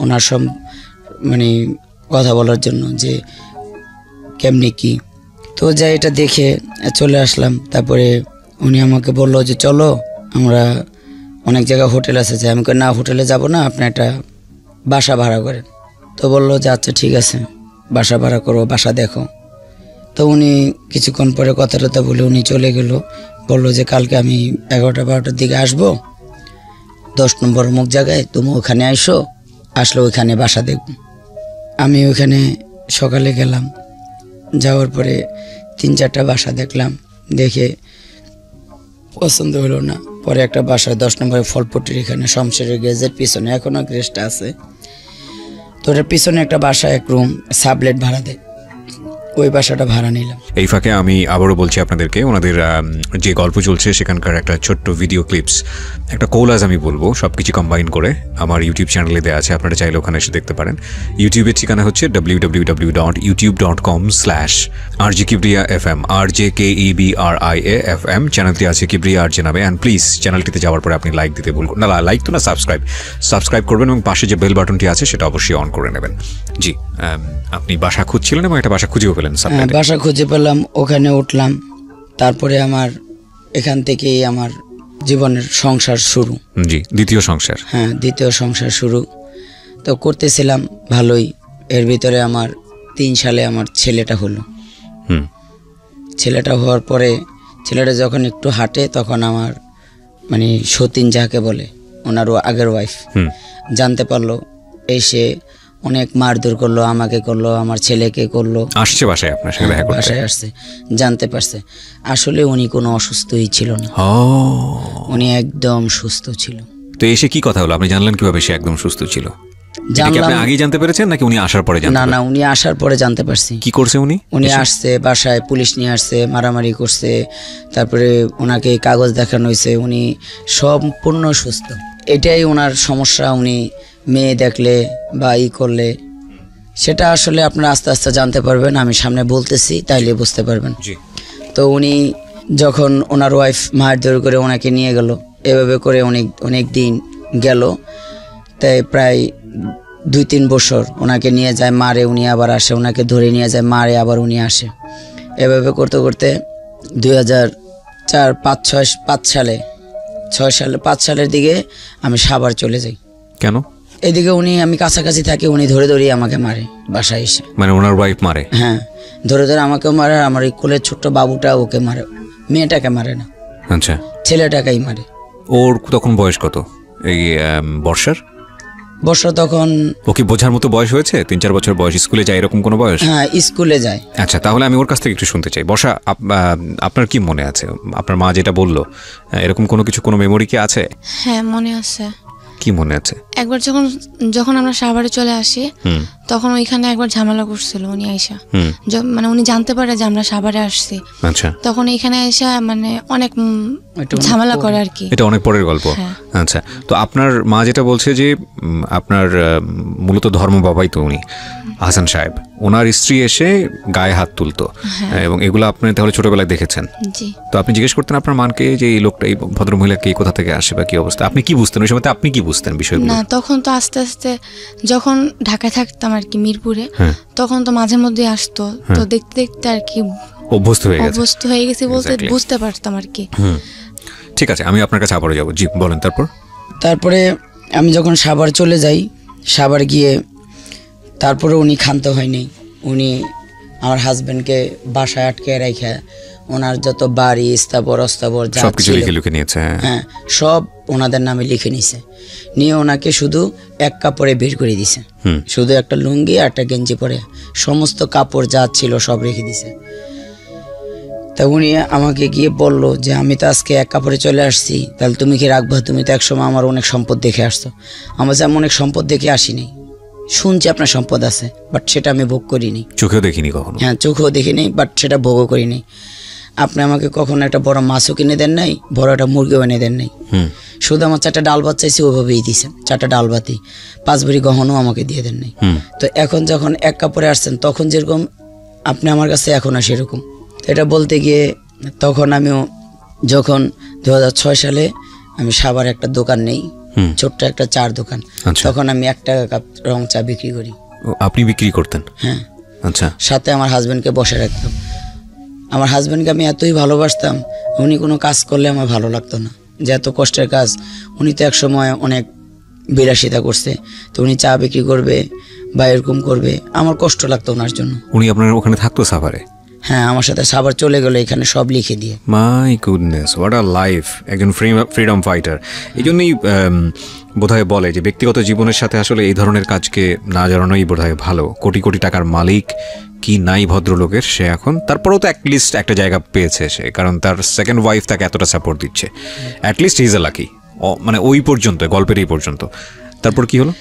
ওনার সব মানে কথা বলার জন্য যে কেমনি কি। তো যাই এটা দেখে চলে আসলাম। তারপরে উনি আমাকে বললো যে চলো আমরা অনেক জায়গায় হোটেল আছে, যে আমি না হোটেলে যাব না, আপনি একটা বাসা ভাড়া করেন। তো বললো যে আচ্ছা ঠিক আছে বাসা ভাড়া করো, বাসা দেখো। তো উনি কিছুক্ষণ পরে কথা টথা বলে উনি চলে গেল। বললো যে কালকে আমি 11টা-12টার দিকে আসবো 10 নম্বর অমুক জায়গায়, তুমি ওখানে আসলে ওইখানে বাসা দেখব। আমি ওইখানে সকালে গেলাম, যাওয়ার পরে 3-4টা বাসা দেখলাম, দেখে পছন্দ হলো না। পরে একটা বাসা 10 নম্বরের ফলপট্টির এখানে শমশেরের গ্যাজের পিছনে এখনও গ্যারেজটা আছে, তো ওটার পিছনে একটা বাসা 1 রুম সাবলেট ভাড়া দেয়, ওই বাসাটা ভাড়া নিলাম। এই ফাঁকে আমি আবারও বলছি আপনাদেরকে, ওনাদের যে গল্প চলছে সেখানকার একটা ছোট্ট ভিডিও ক্লিপস, একটা কোলাজ আমি বলবো, সব কিছু কম্বাইন করে আমার ইউটিউব চ্যানেলে দেওয়া আছে, আপনারা চাইলে ওখানে এসে দেখতে পারেন। ইউটিউবের ঠিকানা হচ্ছে www.youtube.com/RJKibriya.fm, RJKEBRIA.FM। চ্যানেলটি আছে কিবরিয়া আরজে নামে। অ্যান্ড প্লিজ চ্যানেলটিতে যাওয়ার পরে আপনি লাইক দিতে ভুলবেন না, লাইক তো না, সাবস্ক্রাইব করবেন এবং পাশে যে বেল বাটনটি আছে সেটা অবশ্যই অন করে নেবেন। জি, আপনি বাসা খুঁজছিলেন এবং একটা বাসা খুঁজেও পেলেন? হ্যাঁ, বাসা খুঁজে পেলাম, ওখানে উঠলাম। তারপরে আমার এখান থেকেই আমার জীবনের সংসার শুরু। জি, দ্বিতীয় সংসার। হ্যাঁ, দ্বিতীয় সংসার শুরু তো করতেছিলাম ভালোই। এর ভিতরে আমার 3 সালে আমার ছেলেটা হলো। ছেলেটা হওয়ার পরে ছেলেটা যখন একটু হাঁটে তখন আমার মানে সতীন যাকে বলে ওনার আগের ওয়াইফ জানতে পারলো, এসে অনেক মারধর করলো, আমাকে করলো, আমার ছেলেকে করলো। আসছে বাসায় আপনার সাথে দেখা করতে? বাসায় আসছে, জানতে পারছে। আসলে উনি কোনো অসুস্থই ছিল না, উনি একদম সুস্থ ছিল। তো এসে কি কথা হলো, আপনি জানলেন কিভাবে সে একদম সুস্থ ছিল? জানলাম। আপনি আগেই জানতে পেরেছেন নাকি উনি আসার পরে জানতে? না না, উনি আসার পরে জানতে পারছি। কি করছে উনি? উনি আসছে, বাসায় পুলিশ নিয়ে আসছে, মারামারি করছে, তারপরে ওনাকে কাগজ দেখানো হয়েছে, উনি সম্পূর্ণ সুস্থ। এটাই ওনার সমস্যা, উনি মেয়ে দেখলে বা করলে সেটা আসলে আপনারা আস্তে আস্তে জানতে পারবেন, আমি সামনে বলতেছি তাইলে বুঝতে পারবেন। তো উনি যখন ওনার ওয়াইফ মারধর করে ওনাকে নিয়ে গেল, এভাবে করে অনেক দিন গেল, তাই প্রায় 2-3 বছর ওনাকে নিয়ে যায়, মারে, উনি আবার আসে, ওনাকে ধরে নিয়ে যায়, মারে, আবার উনি আসে। এভাবে করতে করতে 2004-5 সালের দিকে আমি সাভার চলে যাই। কেন? এদিকে আমি কাছাকাছি থাকি, উনি ধরে আমাকে মারে বাসায় এসে। মানে ওনার ওয়াইফ মারে? হ্যাঁ, ধরে আমাকে মারে, আমার এই কোলের ছোট্ট বাবুটা ওকে মারে, মেয়েটাকে মারে না। আচ্ছা, ছেলেটাকেই মারে। ওর তখন বয়স কত? এই বর্ষা তখন ওকে বোঝার মতো বয়স হয়েছে? 3-4 বছর বয়স, স্কুলে যায় এরকম কোনো বয়স? হ্যাঁ, স্কুলে যায়। আচ্ছা, তাহলে আমি ওর কাছ থেকে একটু শুনতে চাই। বর্ষা, আপনার কি মনে আছে, আপনার মা যেটা বললো, এরকম কোনো মেমোরি কি আছে? হ্যাঁ, মনে আছে। কি মনে আছে? একবার যখন আমরা সাভারে চলে আসি তখন ওইখানে একবার ঝামেলা করছিল উনি আইসা, মানে উনি জানতে পারে যে আমরা সাভারে আসছি। আচ্ছা, তখন এখানে আইসা মানে অনেক ঝামেলা করে আর কি। এটা অনেক পরের গল্প। আচ্ছা, তো আপনার মা যেটা বলছে যে আপনার মূলত ধর্ম বাবাই তো উনি, হাসান সাহেব, ওনার স্ত্রী এসে গায়ে হাত তুলতো এবং এগুলো আপনি তাহলে ছোটবেলায় দেখেছেন? জি। তো আপনি জিজ্ঞেস করতেন আপনার মাকে যে এই লোকটা, এই ভদ্রমহিলাকে কোথা থেকে আসে বা কি অবস্থা? আপনি কি বুঝতেন ওই সময়? আপনি কি বুঝতেন বিষয়গুলো? না, তখন তো আস্তে আস্তে যখন ঢাকায় থাকতাম আর কি, মিরপুরে, তখন তো মাঝে মধ্যে আসতো, তো দেখতে দেখতে আর কি অভ্যস্ত হয়ে গেছি বলতে বুঝতে পারতাম আর কি। ঠিক আছে, আমি আপনার কাছে আবারও যাবো। জি, বলেন। তারপরে আমি যখন সাভার চলে যাই, সাভার গিয়ে তারপরে উনি ক্ষান্ত হয়নি, উনি আমার হাজবেন্ডকে বাসায় আটকে রেখে ওনার যত বাড়ি স্থাবর অস্থাবর যা ছিল লিখে নিয়েছে। হ্যাঁ, সব ওনাদের নামে লিখে নিছে, নিয়ে ওনাকে শুধু এক কাপড়ে বের করে দিছে, শুধু একটা লুঙ্গি আর একটা গেঞ্জি পরে, সমস্ত কাপড় যা ছিল সব রেখে দিছে। তা উনি আমাকে গিয়ে বলল যে আমি তো আজকে এক কাপড়ে চলে আসছি, তাহলে তুমি কি রাখবা? তুমি তো একসময় আমার অনেক সম্পদ দেখে আসছো। আমার যে আমি অনেক সম্পদ দেখে আসিনি, শুনছি আপনার সম্পদ আছে, বাট সেটা আমি ভোগ করিনি, চোখেও দেখিনি কখনো। হ্যাঁ, চোখেও দেখিনি, বাট সেটা ভোগও করিনি। আপনি আমাকে কখনো একটা বড় মাছও কিনে দেন নাই, বড় একটা মুরগিও এনে দেন নাই, শুধু আমার 4টা ডাল ভাত চাইছি, ওইভাবেই দিয়েছেন। 4টা ডাল ভাতই, 5 ভরি গহনও আমাকে দিয়ে দেন নাই। তো এখন যখন এক কাপড়ে আসছেন, তখন যেরকম আপনি আমার কাছে এখনও সেরকম। এটা বলতে গিয়ে তখন আমিও যখন 2006 সালে আমি সাভার একটা দোকান নেই, ছোট্ট একটা চার দোকান, তখন আমি 1 টাকা কাপ রং চা বিক্রি করি। আপনি বিক্রি করতেন? হ্যাঁ। আচ্ছা। সাথে আমার হাজব্যান্ডকে বসে রাখতাম। আমার হাজব্যান্ডকে আমি এতই ভালোবাসতাম, উনি কোনো কাজ করলে আমার ভালো লাগতো না, যে এত কষ্টের কাজ। উনি তো একসময় অনেক বিলাসিতা করছে, তো উনি চা বিক্রি করবে বা এরকম করবে, আমার কষ্ট লাগতো ওনার জন্য। উনি আপনার ওখানে থাকতো সাভারে? হ্যাঁ, আমার সাথে সাভার চলে গেলো, এখানে সব লিখে দিয়ে। My goodness, what a life! একজন ফ্রিডম ফাইটার। এই জন্যই বোধহয় বলে যে ব্যক্তিগত জীবনের সাথে আসলে এই ধরনের কাজকে না জানানোই বোধহয় ভালো। কোটি কোটি টাকার মালিক কি নাই ভদ্রলোকের, সে এখন তারপরেও তো অ্যাটলিস্ট একটা জায়গা পেয়েছে সে, কারণ তার সেকেন্ড ওয়াইফ তাকে এতটা সাপোর্ট দিচ্ছে। অ্যাটলিস্ট ইজ এ লাকি, মানে ওই পর্যন্ত, গল্পের এই পর্যন্ত। তারপর কি হলো?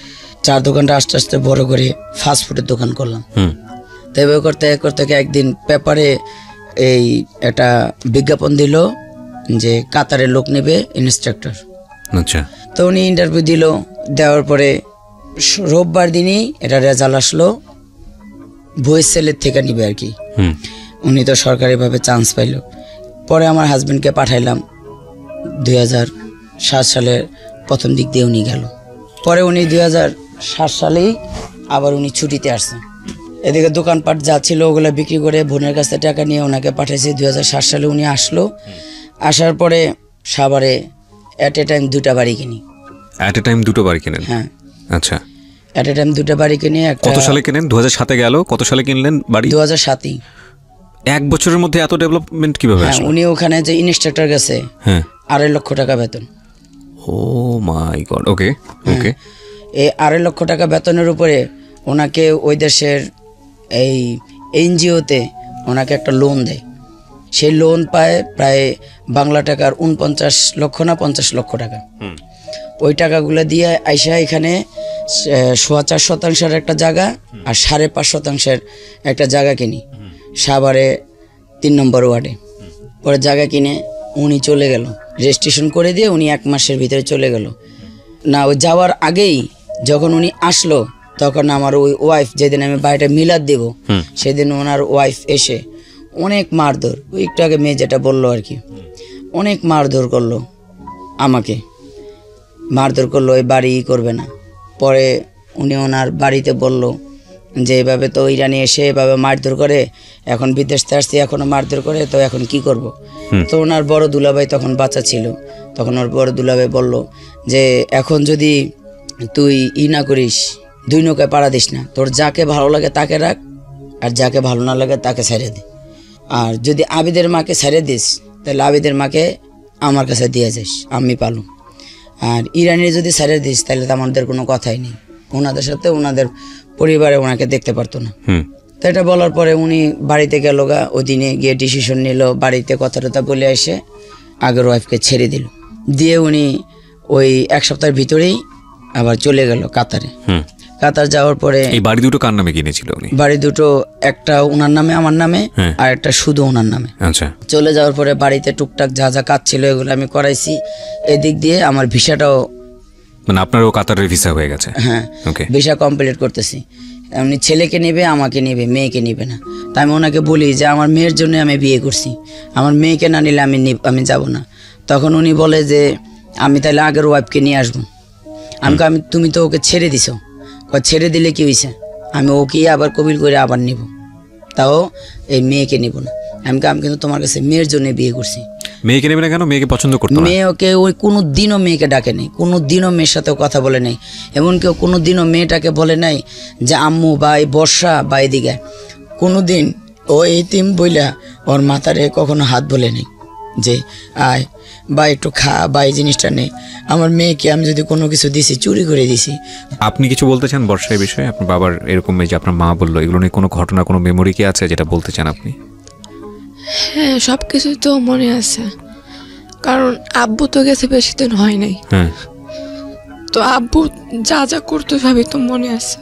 চার দোকানটা আস্তে আস্তে বড় করে ফাস্টফুডের দোকান করলাম। তাই করতে করতে একদিন পেপারে এই একটা বিজ্ঞাপন দিল যে কাতারের লোক নেবে ইনস্ট্রাক্টর। আচ্ছা। তো উনি ইন্টারভিউ দিল, দেওয়ার পরে রোববার দিনই এটা রেজাল্ট আসলো, ভয়েস সেলের থেকে নিবে আর কি। উনি তো সরকারিভাবে চান্স পাইল। পরে আমার হাজব্যান্ডকে পাঠাইলাম, 2007 সালের প্রথম দিক দিয়ে উনি গেল। পরে উনি 2007 সালেই আবার উনি ছুটিতে আসছেন। এদিকে দোকানপাট যা ছিল ওগুলো বিক্রি করে বোনের কাছে টাকা নিয়ে ওনাকে পাঠাইছি। 2007 সালে উনি আসলো। আসার পরে সাভারে অ্যাট এ টাইম 2টা বাড়ি কিনি। অ্যাট এ টাইম 2টো বাড়ি কিনেন? হ্যাঁ। আচ্ছা। অ্যাট এ টাইম 2টা বাড়ি কিনে। কত সালে কিনেন? 2007-এ গেল, কত সালে কিনলেন বাড়ি? 2007-ই। 1 বছরের মধ্যে এত ডেভেলপমেন্ট কিভাবে আসলো? উনি ওখানে যে ইনস্ট্রাক্টর গেছে, হ্যাঁ, 2.5 লক্ষ টাকা বেতন। ও মাই গড। ওকে ওকে। এই 2.5 লক্ষ টাকা বেতনের উপরে ওনাকে ওই দেশের এই এনজিওতে ওনাকে একটা লোন দেয়। সেই লোন পায় প্রায় বাংলা টাকার 49 লক্ষ না 50 লক্ষ টাকা। ওই টাকাগুলো দিয়ে আইসা এখানে 4.25 শতাংশের একটা জায়গা আর 5.5 শতাংশের একটা জায়গা কিনি সাভারে 3 নম্বর ওয়ার্ডে। পরে জায়গা কিনে উনি চলে গেল, রেজিস্ট্রেশন করে দিয়ে উনি 1 মাসের ভিতরে চলে গেল। না, ওই যাওয়ার আগেই যখন উনি আসলো, তখন আমার ওই ওয়াইফ, যেদিন আমি বাড়িটা মিলাদ দেব সেদিন ওনার ওয়াইফ এসে অনেক মারধর, ওই একটু আগে মেয়ে যেটা বললো আর কি, অনেক মারধর করলো আমাকে, মারধর করলো, ওই বাড়ি করবে না। পরে উনি ওনার বাড়িতে বলল যে এভাবে তো ইরানি এসে এভাবে মারধর করে, এখন বিদেশে আসছি এখনও মারধর করে, তো এখন কি করব। তো ওনার বড় দুলাভাই তখন বাচ্চা ছিল, তখন ওর বড় দুলাভাই বলল যে এখন যদি তুই না করিস, 2 নৌকায় পাড়া দিস না, তোর যাকে ভালো লাগে তাকে রাখ, আর যাকে ভালো না লাগে তাকে ছেড়ে দে। আর যদি আবিদের মাকে ছেড়ে দিস, তাহলে আবিদের মাকে আমার কাছে দিয়ে যাস, আমি পালু। আর ইরানের যদি ছেড়ে দিস, তাহলে তো আমাদের কোনো কথাই নেই, ওনাদের সাথে ওনাদের পরিবারে ওনাকে দেখতে পারতো না। তো এটা বলার পরে উনি বাড়িতে গেল গা, ওই দিনে গিয়ে ডিসিশন নিল, বাড়িতে কথা টথা বলে এসে আগের ওয়াইফকে ছেড়ে দিল। দিয়ে উনি ওই 1 সপ্তাহের ভিতরেই আবার চলে গেল কাতারে। কাতার যাওয়ার পরে এই বাড়ি দুটো কার নামে কিনেছিল উনি? বাড়ি দুটো, একটা ওনার নামে, আমার নামে, আর একটা শুধু ওনার নামে। আচ্ছা। চলে যাওয়ার পরে বাড়িতে টুকটাক যা যা কাজ ছিল এগুলো আমি করাইছি। এদিক দিয়ে আমার ভিসাটাও, মানে আপনারও কাতারের ভিসা হয়ে গেছে? হ্যাঁ, ভিসা কমপ্লিট করতেছি। উনি ছেলেকে নেবে, আমাকে নেবে, মেয়েকে নেবে না। তাই আমি ওনাকে বলি যে আমার মেয়ের জন্য আমি বিয়ে করছি, আমার মেয়েকে না নিলে আমি যাব না। তখন উনি বলে যে আমি তাহলে আগের ওয়াইফকে নিয়ে আসবো। আমি তুমি তো ওকে ছেড়ে দিছো, ছেড়ে দিলে কি হয়েছে, আমি ওকে আবার কবিল করে আবার নিব, তাও এই মেয়েকে নিব না। আমি কিন্তু তোমার কাছে মেয়ের জন্য বিয়ে করছি। মেয়েকে নেবে না কেন? মেয়েকে পছন্দ করতো না? মেয়ে ওকে ওই কোনো দিনও মেয়েকে ডাকে নেই, কোনো দিনও মেয়ের সাথেও কথা বলে নেই, এমনকি কোনো দিনও মেয়েটাকে বলে নাই যে আম্মু বা এই বর্ষা বা এদিকে। কোনো দিন ও এই তিম বইলা ওর মাথারে কখনো হাত বলে নেই যে আয় বা একটু খা বা এই জিনিসটা নেই। আমার মেয়েকে আমি যদি কোনো কিছু দিছি, চুরি করে দিছি। আপনি কিছু বলতে চান বর্ষার বিষয়ে? আপনার বাবার এরকম, যে আপনার মা বললো, এগুলো নিয়ে কোনো ঘটনা, কোনো মেমোরি কি আছে যেটা বলতে চান আপনি? হ্যাঁ, সবকিছু তো মনে আছে, কারণ আব্বু তো গেছে বেশি দিন হয় নাই। তো আব্বু যা যা করতো সবই তো মনে আছে।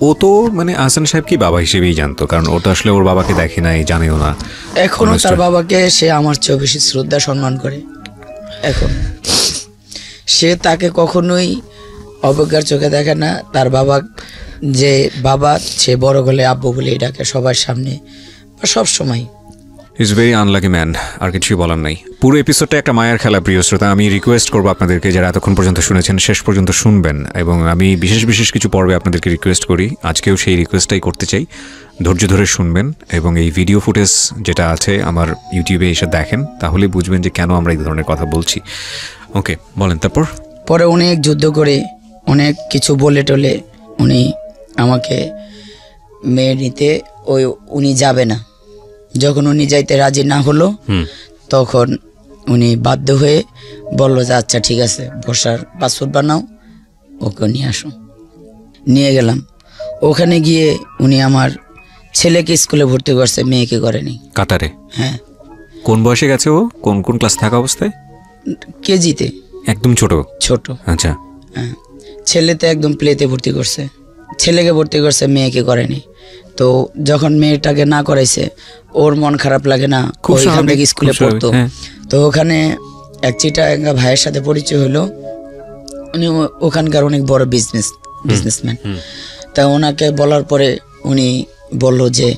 ও তো মানে আহসান সাহেব কি বাবা হিসেবেই জানতো, কারণ ও তো আসলে ওর বাবাকে দেখে নাই, জানেও না। এখনো তার বাবাকে সে আমার চেয়ে বেশি শ্রদ্ধা সম্মান করে। এখন সে তাকে কখনোই অবজ্ঞার চোখে দেখে না। তার বাবা যে বাবা, সে বড় গলে আব্বু বলে ডাকে সবার সামনে বা সব সময়। ইজ ভেরি আনলাকি ম্যান, আর কিছুই বলার নাই। পুরো এপিসোডটা একটা মায়ের খেলা প্রিয় শ্রোতা। আমি রিকোয়েস্ট করবো আপনাদেরকে, যারা এতক্ষণ পর্যন্ত শুনেছেন শেষ পর্যন্ত শুনবেন, এবং আমি বিশেষ বিশেষ কিছু পর্বে আপনাদেরকে রিকোয়েস্ট করি, আজকেও সেই রিকোয়েস্টটাই করতে চাই। ধৈর্য ধরে শুনবেন এবং এই ভিডিও ফুটেজ যেটা আছে আমার ইউটিউবে এসে দেখেন, তাহলে বুঝবেন যে কেন আমরা এই ধরনের কথা বলছি। ওকে, বলেন। তারপর পরে অনেক যুদ্ধ করে অনেক কিছু বলে টলে উনি আমাকে মেয়ে নিতে উনি যাবে না। যখন উনি যাইতে রাজি না হলো তখন উনি বাধ্য হয়ে বললো যে আচ্ছা ঠিক আছে, বসার পাসপোর্ট বানাও, ওকে নিয়ে আসো। নিয়ে গেলাম। ওখানে গিয়ে উনি আমার ছেলেকে স্কুলে ভর্তি করছে, মেয়েকে করেনি। কাতারে? হ্যাঁ। কোন বয়সে গেছে ও? কোন কোন ক্লাস থাকা অবস্থায়? কেজিতে। একদম ছোট? ছোট। আচ্ছা। হ্যাঁ, ছেলেতে একদম প্লেতে ভর্তি করছে, ছেলেকে ভর্তি করছে, মেয়েকে করেনি। তো যখন মেয়েটাকে না করাইছে ওর মন খারাপ লাগে না, ওইখান থেকে স্কুলে পড়তো। তো ওখানে এক চিটাঙ্গা ভাইয়ের সাথে পরিচয় হলো। উনি ওখানকার অনেক বড় বিজনেসম্যান। তা ওনাকে বলার পরে উনি বলল যে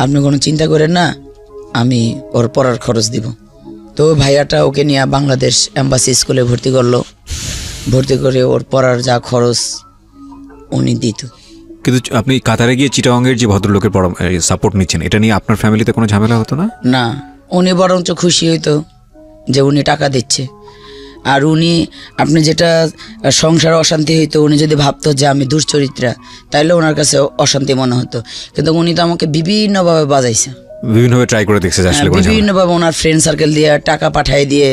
আপনি কোনো চিন্তা করেন না, আমি ওর পড়ার খরচ দিব। তো ভাইয়াটা ওকে নিয়ে বাংলাদেশ এম্বাসি স্কুলে ভর্তি করলো। ভর্তি করে ওর পড়ার যা খরচ উনি দিত। কিন্তু আপনি কাতারে গিয়ে চিটাগাংয়ের যে ভদ্রলোকের সাপোর্ট নিচ্ছেন, এটা নিয়ে আপনার ফ্যামিলিতে কোনো ঝামেলা হতো না? না, উনি বরঞ্চ খুশি হইতো যে উনি টাকা দিচ্ছে। আর উনি, আপনি যেটা সংসারে অশান্তি হইতো, উনি যদি ভাবতো যে আমি দুশ্চরিত্রা, তাইলে ওনার কাছে অশান্তি মনে হতো। কিন্তু উনি তো আমাকে বিভিন্নভাবে বাজাইছে, বিভিন্নভাবে ট্রাই করে দেখছে, বিভিন্নভাবে ওনার ফ্রেন্ড সার্কেল দিয়ে টাকা পাঠাই দিয়ে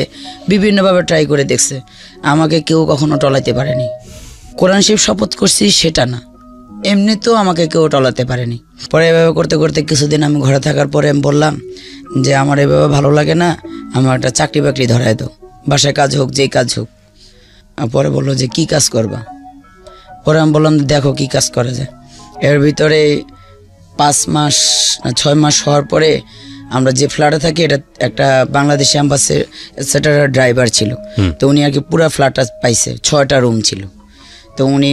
বিভিন্নভাবে ট্রাই করে দেখছে। আমাকে কেউ কখনো টলাইতে পারেনি। কোরআন শরীফ শপথ করছি সেটা না, এমনি তো আমাকে কেউ টলাতে পারেনি। পরে এভাবে করতে করতে কিছুদিন আমি ঘরে থাকার পরে আমি বললাম যে আমার এভাবে ভালো লাগে না, আমার একটা চাকরি বাকরি ধরাই দাও, বাসায় কাজ হোক, যেই কাজ হোক। পরে বললো যে কি কাজ করবা? পরে আমি বললাম দেখো কি কাজ করা যায়। এর ভিতরে 5 মাস 6 মাস হওয়ার পরে আমরা যে ফ্ল্যাটে থাকি, এটা একটা বাংলাদেশি অ্যাম্বাসির সেটার ড্রাইভার ছিল। তো উনি আর কি পুরো ফ্ল্যাটটা পাইছে, 6টা রুম ছিল। তো উনি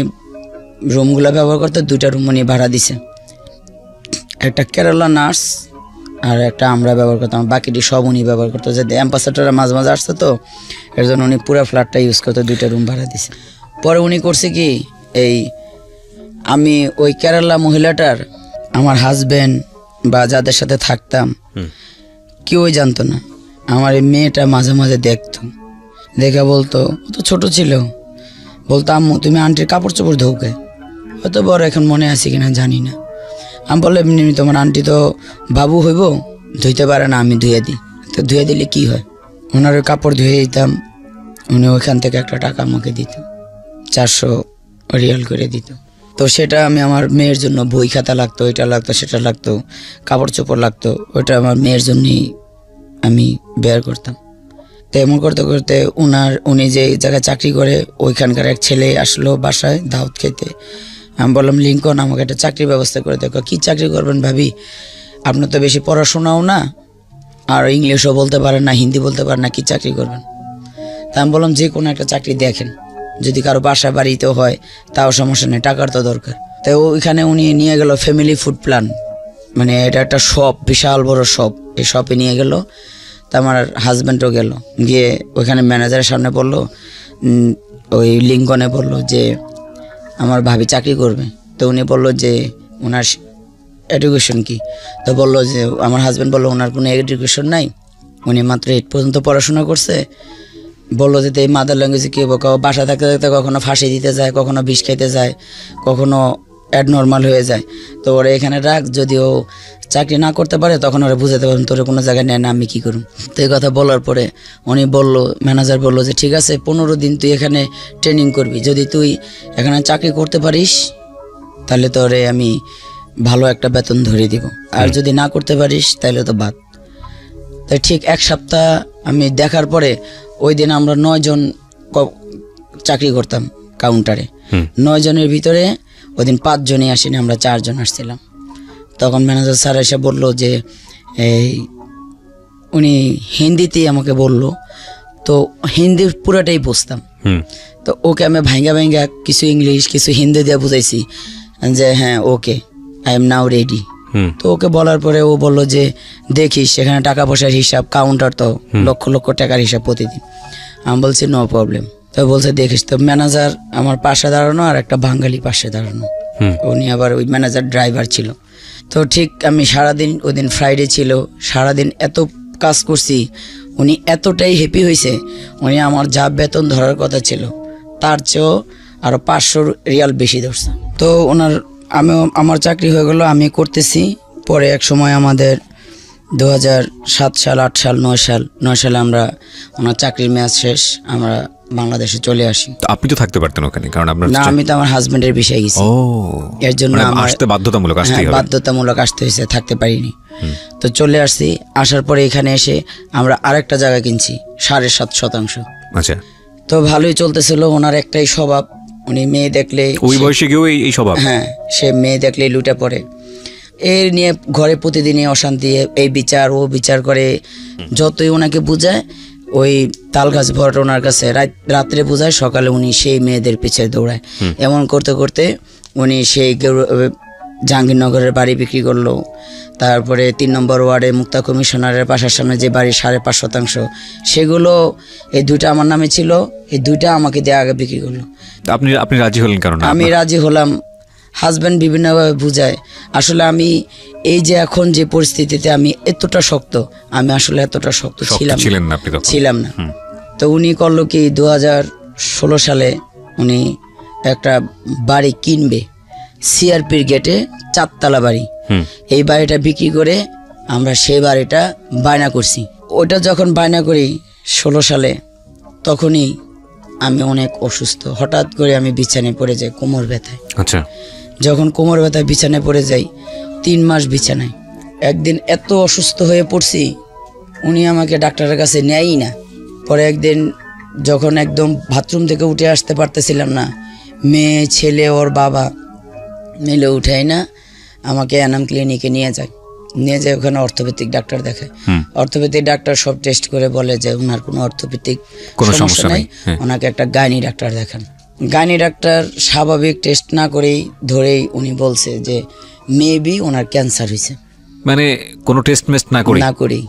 রুমগুলো ব্যবহার করতে 2টা রুম উনি ভাড়া দিছে। একটা কেরালা নার্স আর একটা আমরা ব্যবহার করতাম, বাকিটি সব উনি ব্যবহার করতো। যে অ্যাম্বাসেডাররা মাঝে মাঝে আসতো, তো এর জন্য উনি পুরো ফ্ল্যাটটা ইউজ করতো, 2টা রুম ভাড়া দিছে। পরে উনি করছে কি, আমি ওই কেরালা মহিলাটার আমার হাজব্যান্ড বা যাদের সাথে থাকতাম কেউই জানতো না। আমার এই মেয়েটা মাঝে মাঝে দেখতো, দেখে বলতো, ও তো ছোট ছিল, বলতো আম্মু তুমি আন্টির কাপড় চোপড় ধোকে। হয়তো বড় এখন মনে আছে কিনা জানি না। আমি বললাম এমনি তোমার আন্টি তো বাবু হইব, ধুইতে পারে না, আমি ধুয়ে দিই। তো ধুয়ে দিলে কি হয়? ওনার ওই কাপড় ধুয়ে দিতাম, উনি ওইখান থেকে একটা টাকা আমাকে দিত, 400 রিয়াল করে দিত। তো সেটা আমি আমার মেয়ের জন্য বই খাতা লাগতো, এটা লাগতো, সেটা লাগতো, কাপড় চোপড় লাগতো, ওইটা আমার মেয়ের জন্যই আমি বের করতাম। তো এমন করতে করতে উনি যে জায়গায় চাকরি করে, ওইখানকার এক ছেলে আসলো বাসায় দাওয়াত খেতে। আমি বললাম লিঙ্কন আমাকে একটা চাকরির ব্যবস্থা করে দেখো। কি চাকরি করবেন ভাবি, আপনার তো বেশি পড়াশোনাও না, আর ইংলিশও বলতে পারেন না, হিন্দি বলতে পারেন না, কি চাকরি করবেন? তা আমি বললাম যে কোনো একটা চাকরি দেখেন, যদি কারো বাসা বাড়িতেও হয় তাও সমস্যা নেই, টাকার তো দরকার। তো ওইখানে উনি নিয়ে গেল ফ্যামিলি ফুড প্ল্যান, মানে এটা একটা শপ, বিশাল বড় শপ। এই শপে নিয়ে গেল। তা আমার হাজব্যান্ডও গেল, গিয়ে ওইখানে ম্যানেজারের সামনে বললো, ওই লিঙ্কনে বললো যে আমার ভাবি চাকরি করবে। তো উনি বললো যে ওনার এডুকেশন কি? তো বললো যে আমার হাজব্যান্ড বললো ওনার কোনো এডুকেশন নাই, উনি মাত্র 8 পর্যন্ত পড়াশোনা করছে। বললো যে এই মাদার ল্যাঙ্গুয়েজে কী হবো, বাসা থাকতে থাকতে কখনো ফাঁসি দিতে যায়, কখনো বিষ খাইতে যায়, কখনো অ্যাডনর্মাল হয়ে যায়। তো ওরা এখানে রাখ, যদি ও চাকরি না করতে পারে তখন ওরা বুঝাতে পারবেন তোর কোনো জায়গায় নেয় না, আমি কী করুন। তো এই কথা বলার পরে উনি বললো, ম্যানেজার বললো যে ঠিক আছে 15 দিন তুই এখানে ট্রেনিং করবি, যদি তুই এখানে চাকরি করতে পারিস তাহলে তোরে আমি ভালো একটা বেতন ধরে দিব, আর যদি না করতে পারিস তাহলে তো বাদ। তাই ঠিক 1 সপ্তাহ আমি দেখার পরে ওই দিন আমরা 9 জন চাকরি করতাম কাউন্টারে। 9 জনের ভিতরে ওই দিন 5 জনই আসেনি, আমরা 4 জন আসছিলাম। তখন ম্যানেজার স্যার এসে বললো যে এই উনি হিন্দিতে আমাকে বললো, তো হিন্দি পুরোটাই বুঝতাম। তো ওকে আমি ভাঙ্গা কিছু ইংলিশ কিছু হিন্দি দিয়ে বুঝাইছি যে হ্যাঁ okay I am now ready. তো ওকে বলার পরে ও বললো যে দেখিস সেখানে টাকা পয়সার হিসাব, কাউন্টার তো লক্ষ লক্ষ টাকার হিসাব প্রতিদিন। আমি বলছি নো প্রবলেম। তো বলছে দেখিস। তো ম্যানেজার আমার পাশে দাঁড়ানো আর একটা বাঙালি পাশে দাঁড়ানো, উনি আবার ওই ম্যানেজার ড্রাইভার ছিল। তো ঠিক আমি সারাদিন, ওই দিন ফ্রাইডে ছিল, সারাদিন এত কাজ করছি। উনি এতটাই হ্যাপি হয়েছে, উনি আমার যা বেতন ধরার কথা ছিল তার চেয়েও আরও 500 রিয়াল বেশি ধরছে। তো আমার চাকরি হয়ে গেল, আমি করতেছি। পরে এক সময় আমাদের 2007 সাল 8 সাল 9 সালে আমরা ওনার চাকরির মেয়াদ শেষ, আমরা বাংলাদেশে চলে আসি। তো আপনি তো থাকতে পারতেন ওখানে, কারণ আপনার না, আমি তো আমার হাজবেন্ডের বিষয়ে গেছি, এর জন্য আমার আসতে বাধ্যতামূলক আসতে হয়েছে, থাকতে পারিনি। তো চলে আসছি। আসার পরে এখানে এসে আমরা আরেকটা জায়গা কিনছি 7.5%। আচ্ছা। তো ভালোই চলতেছিল। ওনার একটাই স্বভাব, উনি মেয়ে দেখলে, ওই বয়সে গিয়েও এই স্বভাব, হ্যাঁ সে মেয়ে দেখলে লুটে পড়ে। এর নিয়ে ঘরে প্রতিদিনই অশান্তি, এই বিচার ও বিচার করে। যতই ওনাকে বুঝায় ওই তাল গাছ ভরাট ওনার কাছে রাত্রে বোঝায়, সকালে উনি সেই মেয়েদের পিছিয়ে দৌড়ায়। এমন করতে করতে উনি সেই জাহাঙ্গীরনগরের বাড়ি বিক্রি করলো। তারপরে 3 নম্বর ওয়ার্ডে মুক্তা কমিশনারের বাসার সামনে যে বাড়ি 5.5%, সেগুলো এই 2টা আমার নামে ছিল, এই 2টা আমাকে দিয়ে আগে বিক্রি করলো। আপনি রাজি হলেন? কারণ আমি রাজি হলাম। হাজব্যান্ড বিভিন্নভাবে বুঝায়। আসলে আমি এই যে এখন যে পরিস্থিতিতে আমি এতটা শক্ত, আমি আসলে এতটা শক্ত ছিলাম না। তো উনি করলো কি 2016 সালে উনি একটা বাড়ি কিনবে, সিআরপির গেটে 4 তলা বাড়ি। এই বাড়িটা বিক্রি করে আমরা সেই বাড়িটা বায়না করছি। ওটা যখন বায়না করি 16 সালে, তখনই আমি অনেক অসুস্থ। হঠাৎ করে আমি বিছানায় পড়ে যাই কোমর ব্যথায়। আচ্ছা। যখন কোমর ব্যথায় বিছানায় পড়ে যাই, 3 মাস বিছানায়। একদিন এত অসুস্থ হয়ে পড়ছি, উনি আমাকে ডাক্তারের কাছে নেয়ই না। পরে একদিন যখন একদম বাথরুম থেকে উঠে আসতে পারতেছিলাম না, মেয়ে ছেলে ওর বাবা মিলে উঠাই না, আমাকে এনাম ক্লিনিকে নিয়ে যায়। ওখানে অর্থোপেডিক ডাক্তার দেখায়। অর্থোপেডিক ডাক্তার সব টেস্ট করে বলে যে ওনার কোনো অর্থোপেডিক সমস্যা নেই, ওনাকে একটা গাইনি ডাক্তার দেখান। গাইনি ডাক্তার স্বাভাবিক টেস্ট না করেই ধরেই উনি বলছে যে মেবি ওনার ক্যান্সার হয়েছে। মানে কোনো টেস্ট মেস্ট না করেই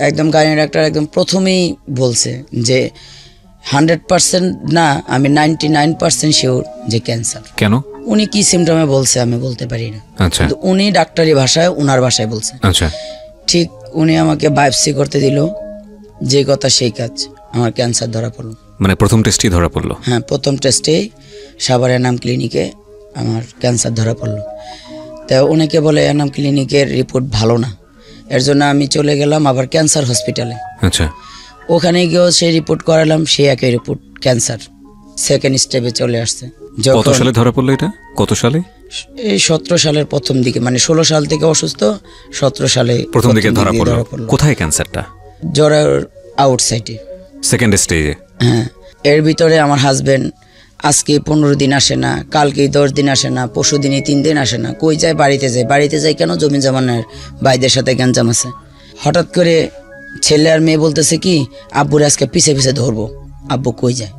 একদম গাইনি ডাক্তার একদম প্রথমেই বলছে যে 100% না, আমি 99% শিওর যে ক্যান্সার। কেন? উনি কি সিমটমে বলছে আমি বলতে পারি না। আচ্ছা। উনি ডাক্তারি ভাষায় ওনার ভাষায় বলছে। আচ্ছা। ঠিক উনি আমাকে বায়োপসি করতে দিল, যে কথা সেই কাজ, আমার ক্যান্সার ধরা পড়লো। মানে প্রথম টেস্টেই ধরা পড়লো? হ্যাঁ, প্রথম টেস্টেই সাভার এনাম ক্লিনিকে আমার ক্যান্সার ধরা পড়লো। তা অনেকে বলে এনাম ক্লিনিকের রিপোর্ট ভালো না, এর জন্য আমি চলে গেলাম আবার ক্যান্সার হসপিটালে। আচ্ছা। ওখানে গিয়েও সেই রিপোর্ট করালাম, সেই একই রিপোর্ট, ক্যান্সার 2nd স্টেপে চলে আসছে। কত সালে ধরা পড়লো এটা? কত সালে? এই 17 সালের প্রথম দিকে, মানে 16 সাল থেকে অসুস্থ, 17 সালে প্রথম দিকে ধরা পড়লো। কোথায় ক্যান্সারটা? জ্বরের আউটসাইডে, 2nd স্টেজে। হ্যাঁ। এর ভিতরে আমার হাজবেন্ড আজকে 15 দিন আসে না, কালকে 10 দিন আসে না, পরশু দিনে 3 দিন আসে না। কই যায়? বাড়িতে যায় কেন? জমি জমানের ভাইদের সাথে গ্যাঞ্জাম আছে। হঠাৎ করে ছেলে আর মেয়ে বলতেছে কি আব্বুর আজকে পিছে পিছে ধরবো। আব্বু কই যায়?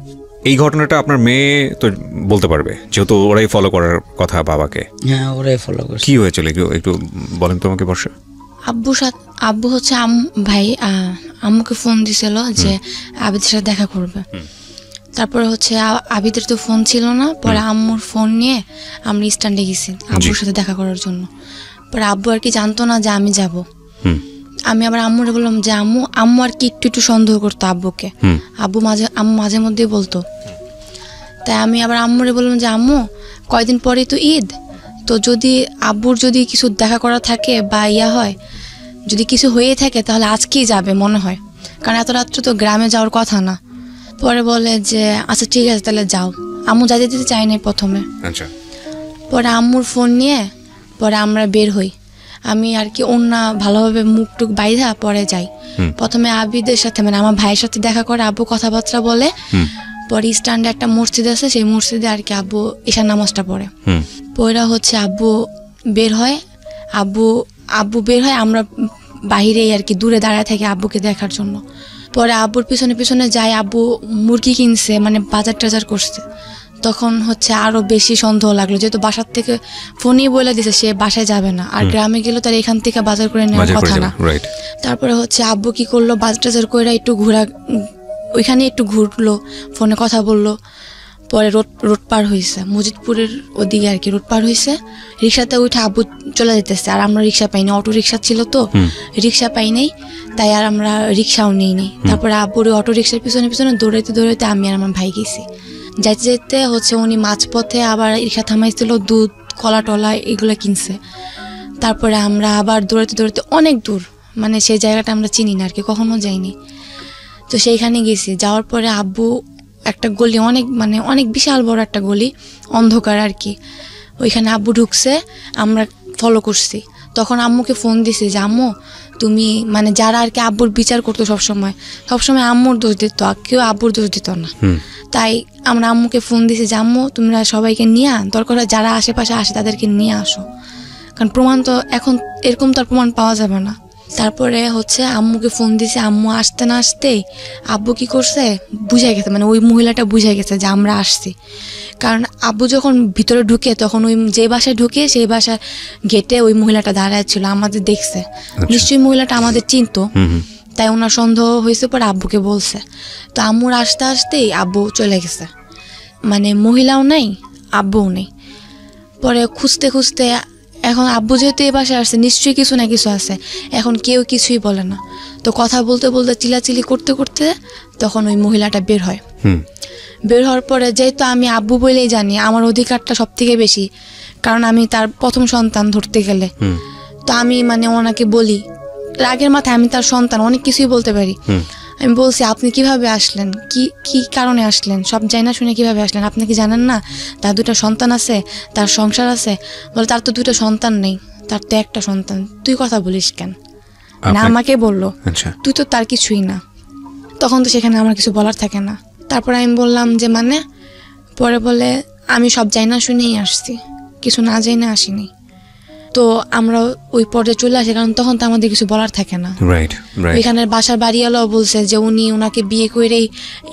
এই ঘটনাটা আপনার মেয়ে তো বলতে পারবে, যেহেতু ওরাই ফলো করার কথা বাবাকে। হ্যাঁ, ওরাই ফলো করে। কি হয়েছিল একটু বলেন তো আমাকে বর্ষা। আব্বু হচ্ছে ভাই আম্মুকে ফোন দিছিল যে আবিদের সাথে দেখা করবে। তারপরে হচ্ছে আবিদের তো ফোন ছিল না, পরে আম্মুর ফোন নিয়ে আমরা স্ট্যান্ডে গেছি আব্বুর সাথে দেখা করার জন্য। পরে আব্বু আর কি জানতো না যে আমি যাব। আমি আবার আম্মুরে বললাম যে আম্মু আর কি একটু সন্দেহ করতো আব্বুকে। আম্মু মাঝে মধ্যেই বলতো। তাই আমি আবার আম্মুরে বললাম যে আম্মু কয়দিন পরেই তো ঈদ, তো যদি আব্বুর যদি কিছু দেখা করা থাকে বা হয়, যদি কিছু হয়ে থাকে তাহলে আজকেই যাবে মনে হয়, কারণ এত রাত্রে তো গ্রামে যাওয়ার কথা না। পরে বলে যে আচ্ছা ঠিক আছে তাহলে যাও। আম্মু যাইতে দিতে চাই নাই প্রথমে। আচ্ছা। পরে আম্মুর ফোন নিয়ে পরে আমরা বের হই। আমি আর কি অন্য ভালোভাবে মুখ টুক বাইধা পরে যাই। প্রথমে আবিদের সাথে মানে আমার ভাইয়ের সাথে দেখা করে, আব্বু কথাবার্তা বলে, পরে স্ট্যান্ডে একটা মসজিদ আছে, সেই মসজিদে আর কি আব্বু ঈশার নামাজটা পড়ে। পরে হচ্ছে আব্বু বের হয়, আব্বু বের হয়, আমরা বাহিরেই আর কি দূরে দাঁড়ায় থাকি আব্বুকে দেখার জন্য। পরে আব্বুর পিছনে পিছনে যাই, আব্বু মুরগি কিনছে, মানে বাজার টাজার করছে। তখন হচ্ছে আরো বেশি সন্দেহ লাগলো, যেহেতু বাসার থেকে ফোনই বলে দিছে সে বাসায় যাবে না, আর গ্রামে গেলে তার এখান থেকে বাজার করে নেওয়ার কথা না। তারপরে হচ্ছে আব্বু কি করলো, বাজার টাজার করে একটু ওইখানে একটু ঘুরলো, ফোনে কথা বললো। পরে রোড পার হয়েছে, মজিদপুরের ওদিকে আর কি রোড পার হয়েছে। রিক্সাতে উঠে আব্বু চলে যেতেছে, আর আমরা রিক্সা পাইনি, অটো রিক্সা ছিল তো, রিক্সা পাই নাই, তাই আর আমরা রিক্সাও নেই নি। তারপরে আব্বুর অটো রিক্সার পিছনে পিছনে দৌড়াইতে দৌড়াইতে আমি আর আমার ভাই গেছি। যাইতে যাইতে হচ্ছে উনি মাঝপথে আবার রিক্সা থামাইছিল, দুধ কলা টলা এগুলো কিনছে। তারপরে আমরা আবার দৌড়াইতে দৌড়াইতে অনেক দূর, মানে সেই জায়গাটা আমরা চিনি না আর কি, কখনো যাইনি। তো সেইখানে গেছি, যাওয়ার পরে আব্বু একটা গলি, অনেক বিশাল বড় একটা গলি, অন্ধকার আর কি, ওইখানে আব্বু ঢুকছে, আমরা ফলো করছি। তখন আম্মুকে ফোন দিছি যে আম্মু তুমি, মানে যারা আর কি আব্বুর বিচার করতো সবসময় আম্মুর দোষ দিত, কেউ আব্বুর দোষ দিত না। তাই আমরা আম্মুকে ফোন দিছি যে আম্মু তোমরা সবাইকে নিয়ে দরকার হয় যারা আশেপাশে আসে তাদেরকে নিয়ে আসো, কারণ প্রমাণ তো এখন এরকম তার প্রমাণ পাওয়া যাবে না। তারপরে হচ্ছে আম্মুকে ফোন দিছে, আম্মু আসতে না আসতেই আব্বু কি করছে বুঝাই গেছে, মানে ওই মহিলাটা বুঝাই গেছে যে আমরা আসছি। কারণ আব্বু যখন ভিতরে ঢুকে তখন ওই যে বাসায় ঢুকে সেই বাসার গেটে ওই মহিলাটা দাঁড়ায় ছিল, আমাদের দেখছে, নিশ্চয়ই মহিলাটা আমাদের চিনতো, তাই ওনার সন্দেহ হয়েছে, পরে আব্বুকে বলছে। তো আম্মুর আসতে আসতেই আব্বু চলে গেছে, মানে মহিলাও নাই আব্বুও নেই। পরে খুঁজতে খুঁজতে এখন আব্বু যেহেতু এই বাসায় আসছে নিশ্চয়ই কিছু না কিছু আছে, এখন কেউ কিছুই বলে না। তো কথা বলতে বলতে চিলাচিলি করতে করতে তখন ওই মহিলাটা বের হয়। বের হওয়ার পরে যেহেতু আমি আব্বু বলেই জানি আমার অধিকারটা সব থেকে বেশি, কারণ আমি তার প্রথম সন্তান ধরতে গেলে, তো আমি মানে ওনাকে বলি, রাগের মাথায় আমি তার সন্তান, অনেক কিছুই বলতে পারি। আমি বলছি আপনি কিভাবে আসলেন, কি কারণে আসলেন, সব জানা শুনে কিভাবে আসলেন, আপনি কি জানেন না তার 2টা সন্তান আছে, তার সংসার আছে? বলে তার তো 2টা সন্তান নেই, তার তো একটা সন্তান, তুই কথা বলিস কেন? না আমাকে বললো তুই তো তার কিছুই না। তখন তো সেখানে আমার কিছু বলার থাকে না। তারপর আমি বললাম যে মানে, পরে বলে আমি সব জানা শুনেই আসছি, কিছু না জানা আসিনি। তো আমরা ওই পর্যায়ে চলে আসি, কারণ তখন তো আমাদের কিছু বলার থাকে না। এখানের বাসার বাড়িওয়ালাও বলছে যে উনি ওনাকে বিয়ে করেই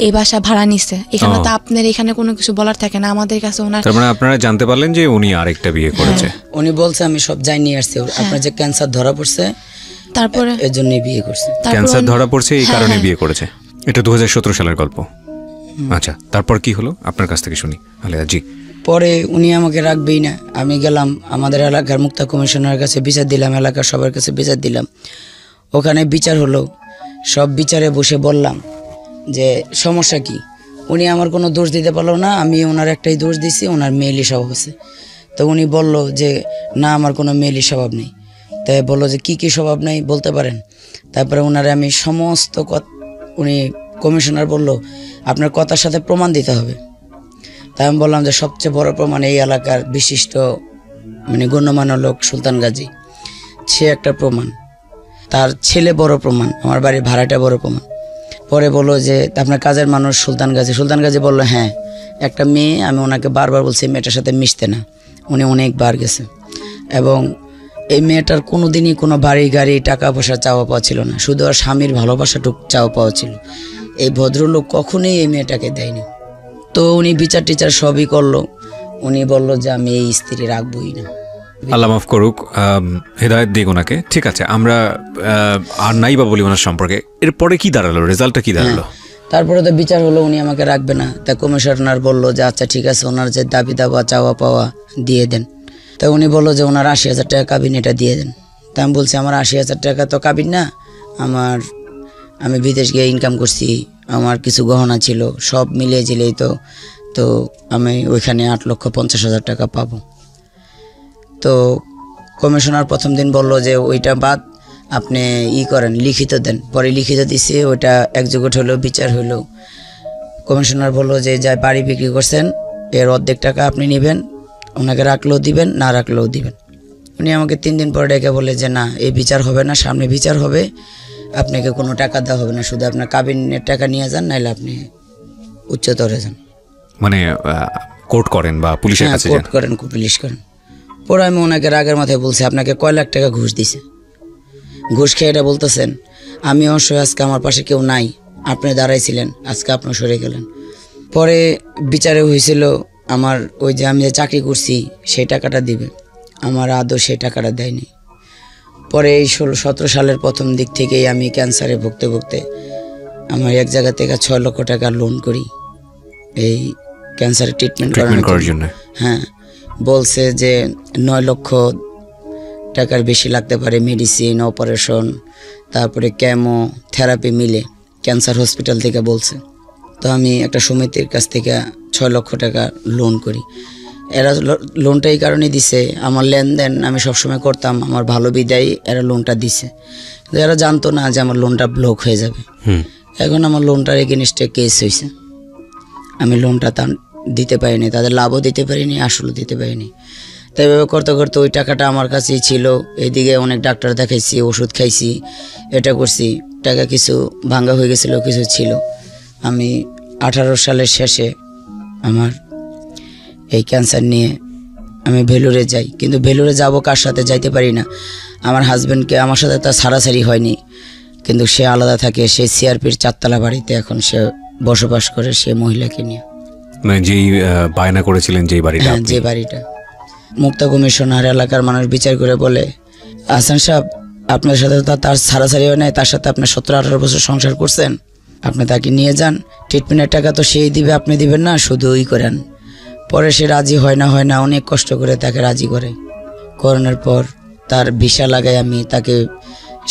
এই বাসা ভাড়া নিছে, এখানে তো আপনার এখানে কোনো কিছু বলার থাকে না আমাদের কাছে। ওনার তার মানে আপনারা জানতে পারলেন যে উনি আরেকটা বিয়ে করেছে। উনি বলছে আমি সব জানি আসছি, আপনার যে ক্যান্সার ধরা পড়ছে তারপরে এর জন্য বিয়ে করছে, ক্যান্সার ধরা পড়ছে এই কারণে বিয়ে করেছে। এটা 2017 সালের গল্প। আচ্ছা, তারপর কি হলো আপনার কাছ থেকে শুনি আলেয়া জি। পরে উনি আমাকে রাখবেই না, আমি গেলাম আমাদের এলাকার মুক্তা কমিশনারের কাছে বিচার দিলাম, এলাকার সবার কাছে বিচার দিলাম। ওখানে বিচার হলো, সব বিচারে বসে বললাম যে সমস্যা কি। উনি আমার কোনো দোষ দিতে পারলো না, আমি ওনার একটাই দোষ দিছি, ওনার মেয়েলি স্বভাব আছে। তো উনি বলল যে না আমার কোনো মেয়েলি স্বভাব নেই। তাই বললো যে কি স্বভাব নেই বলতে পারেন। তারপরে ওনারে আমি সমস্ত উনি কমিশনার বলল আপনার কথার সাথে প্রমাণ দিতে হবে। তাই আমি বললাম যে সবচেয়ে বড় প্রমাণ এই এলাকার বিশিষ্ট মানে গণ্যমান্য লোক সুলতান গাজী, সে একটা প্রমাণ, তার ছেলে বড় প্রমাণ, আমার বাড়ির ভাড়াটা বড় প্রমাণ। পরে বললো যে আপনার কাজের মানুষ সুলতান গাজী বললো হ্যাঁ, একটা মেয়ে, আমি ওনাকে বারবার বলছি মেয়েটার সাথে মিশতে না, উনি অনেকবার গেছে। এবং এই মেয়েটার কোনো দিনই কোনো বাড়ি গাড়ি টাকা পয়সা চাওয়া পাওয়া ছিল না, শুধু আর স্বামীর ভালোবাসাটুক চাওয়া পাওয়া ছিল। এই ভদ্রলোক কখনোই এই মেয়েটাকে দেয়নি। তো উনি বিচার টিচার সবই করলো, উনি বললো যে আমি এই স্ত্রী রাখবই না। আল্লাহ মাফ করুক, হেদায়েত দিক ওনাকে। ঠিক আছে, আমরা আর নাই বা বলি ওনার সম্পর্কে। এরপরে কি দাঁড়ালো, রেজাল্টটা কি দাঁড়ালো? তারপরে তো বিচার হলো, উনি আমাকে রাখবে না। তা কমিশনার বললো যে আচ্ছা ঠিক আছে, ওনার যে দাবি দাবা চাওয়া পাওয়া দিয়ে দেন। তা উনি বললো যে ওনার 80,000 টাকা কাবিন, এটা দিয়ে দেন। তা আমি বলছি আমার 80,000 টাকা তো কাবিন না, আমি বিদেশ গিয়ে ইনকাম করছি, আমার কিছু গহনা ছিল, সব মিলিয়ে ঝিলেই তো আমি ওইখানে 8,50,000 টাকা পাবো। তো কমিশনার প্রথম দিন বলল যে ওইটা বাদ, আপনি করেন লিখিত দেন। পরে লিখিত দিছি, ওইটা একজোট হলো, বিচার হলো। কমিশনার বললো যে যা বাড়ি বিক্রি করছেন এর অর্ধেক টাকা আপনি নেবেন, ওনাকে রাখলেও দিবেন, না রাখলেও দিবেন। উনি আমাকে 3 দিন পর ডেকে বলে যে না, এই বিচার হবে না, সামনে বিচার হবে, আপনাকে কোনো টাকা দেওয়া হবে না, শুধু আপনার কাবিনের টাকা নিয়ে যান, নাহলে আপনি উচ্চতরে যান। মানে কোর্ট করেন বা পুলিশের কাছে যান? কোর্ট করেন, পুলিশ করেন। পরে আমি ওনাকে রাগের মাথায় বলছি, আপনাকে কয় লাখ টাকা ঘুষ দিছে? ঘুষ খেয়ে এটা বলতেছেন আমি অবশ্যই, আজকে আমার পাশে কেউ নাই, আপনি দাঁড়াইছিলেন, আজকে আপনি সরে গেলেন। পরে বিচারে হয়েছিল আমার ওই যে আমি যে চাকরি করছি সেই টাকাটা দিবে, আমার আদৌ সেই টাকাটা দেয়নি। পরে এই 16-17 সালের প্রথম দিক থেকেই আমি ক্যান্সারে ভুগতে ভুগতে আমার এক জায়গা থেকে 6 লক্ষ টাকা লোন করি এই ক্যান্সারের ট্রিটমেন্ট করার জন্য। হ্যাঁ, বলছে যে 9 লক্ষ টাকার বেশি লাগতে পারে, মেডিসিন, অপারেশন, তারপরে কেমো, থেরাপি মিলে ক্যান্সার হসপিটাল থেকে বলছে। তো আমি একটা সমিতির কাছ থেকে 6 লক্ষ টাকা লোন করি। এরা লোনটা এই কারণে দিছে, আমার লেনদেন আমি সবসময় করতাম, আমার ভালো বিদায় এরা লোনটা দিছে। এরা জানতো না যে আমার লোনটা ব্লক হয়ে যাবে। এখন আমার লোনটার এগেনস্টে কেস হয়েছে, আমি লোনটা দিতে পারিনি, তাদের লাভও দিতে পারিনি, আসলও দিতে পারিনি। তাই এভাবে করতে করতে ওই টাকাটা আমার কাছেই ছিল। এইদিকে অনেক ডাক্তার দেখাইছি, ওষুধ খাইছি, এটা করছি, টাকা কিছু ভাঙা হয়ে গেছিলো, কিছু ছিল। আমি 18 সালের শেষে আমার এই ক্যান্সার নিয়ে আমি ভেলুরে যাই, কিন্তু ভেলুরে যাব কার সাথে যাইতে পারি না। আমার হাজব্যান্ডকে, আমার সাথে তার ছাড়াছাড়ি হয়নি, কিন্তু সে আলাদা থাকে, সে সিআরপির 4 তলা বাড়িতে এখন সে বসবাস করে, সে মহিলাকে নিয়ে। মানে যেই বায়না করেছিলেন যে বাড়িটা, যে বাড়িটা মুক্তা কমিশনার এলাকার মানুষ বিচার করে বলে, হাসান সাহেব আপনার সাথে তো তার ছাড়াছাড়ি হয় নাই, তার সাথে আপনার 17-18 বছর সংসার করছেন, আপনি তাকে নিয়ে যান, ট্রিটমেন্টের টাকা তো সেই দিবে, আপনি দিবেন না, শুধু ওই করেন। পরে সে রাজি হয় না, অনেক কষ্ট করে তাকে রাজি করে। করানোর পর তার ভিসা লাগাই আমি, তাকে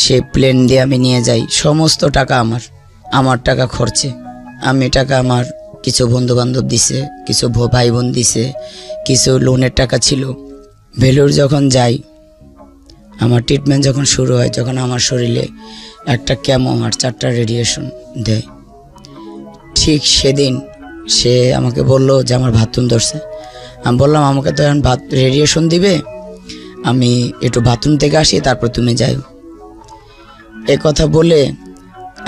সে প্লেন দিয়ে আমি নিয়ে যাই। সমস্ত টাকা আমার টাকা খরচে, আমি টাকা আমার কিছু বন্ধু বান্ধব দিছে, কিছু ভাই বোন দিছে, কিছু লোনের টাকা ছিল। ভেলুর যখন যাই, আমার ট্রিটমেন্ট যখন শুরু হয়, যখন আমার শরীরে একটা কেমো আর 4টা রেডিয়েশন দেয়, ঠিক সেদিন সে আমাকে বললো যে আমার বাথরুম ধরছে। আমি বললাম আমাকে তো এখন রেডিয়েশন দিবে, আমি একটু বাথরুম থেকে আসি, তারপর তুমি যাই। এ কথা বলে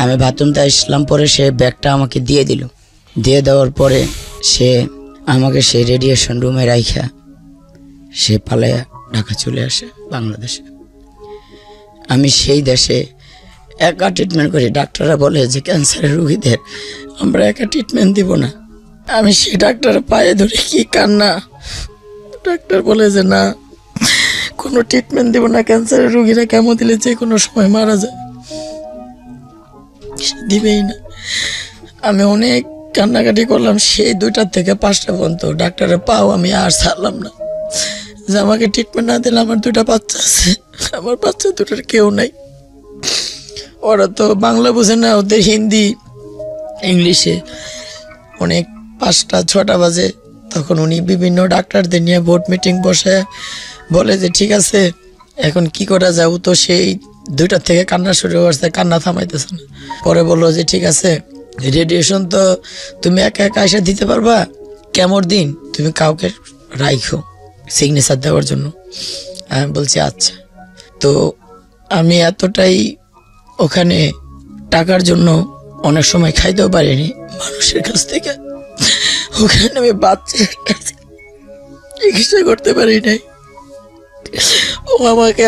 আমি বাথরুমতে আসলাম। পরে সে ব্যাগটা আমাকে দিয়ে দিল। দিয়ে দেওয়ার পরে সে আমাকে সেই রেডিয়েশন রুমে রাইখা সে পালায়া ঢাকা চলে আসে, বাংলাদেশে। আমি সেই দেশে একা ট্রিটমেন্ট করি। ডাক্তাররা বলে যে ক্যান্সারের রোগীদের আমরা একা ট্রিটমেন্ট দিব না। আমি সেই ডাক্তার পায়ে ধরে কি কান্না। ডাক্তার বলে যে না, কোনো ট্রিটমেন্ট দিব না, ক্যান্সারের রোগীরা কেমো দিলে যে কোনো সময় মারা যায়, দিবেই না। আমি অনেক কান্নাকাটি করলাম সেই 2টা থেকে 5টা পর্যন্ত। ডাক্তারের পাও আমি আর ছাড়লাম না, যে আমাকে ট্রিটমেন্ট না দিলে আমার 2টা বাচ্চা আছে, আমার বাচ্চা 2টার কেউ নাই। ওরা তো বাংলা বোঝে না, ওদের হিন্দি ইংলিশে। অনেক 5টা-6টা বাজে, তখন উনি বিভিন্ন ডাক্তারদের নিয়ে বোর্ড মিটিং বসে বলে যে ঠিক আছে এখন কি করা যায়। ও তো সেই 2টা থেকে কান্না শুরু করছে, কান্না থামাইতেছে না। পরে বললো যে ঠিক আছে, রেডিয়েশন তো তুমি একা একা এসে দিতে পারবা, কেমন দিন তুমি কাউকে রাইখো সিগনেচার দেওয়ার জন্য। আমি বলছি আচ্ছা। তো আমি এতটাই ওখানে টাকার জন্য অনেক সময় খাইতেও পারিনি মানুষের কাছ থেকে। ওখানে আমি বাচ্চার কাছে চিকিৎসা করতে পারি নাই।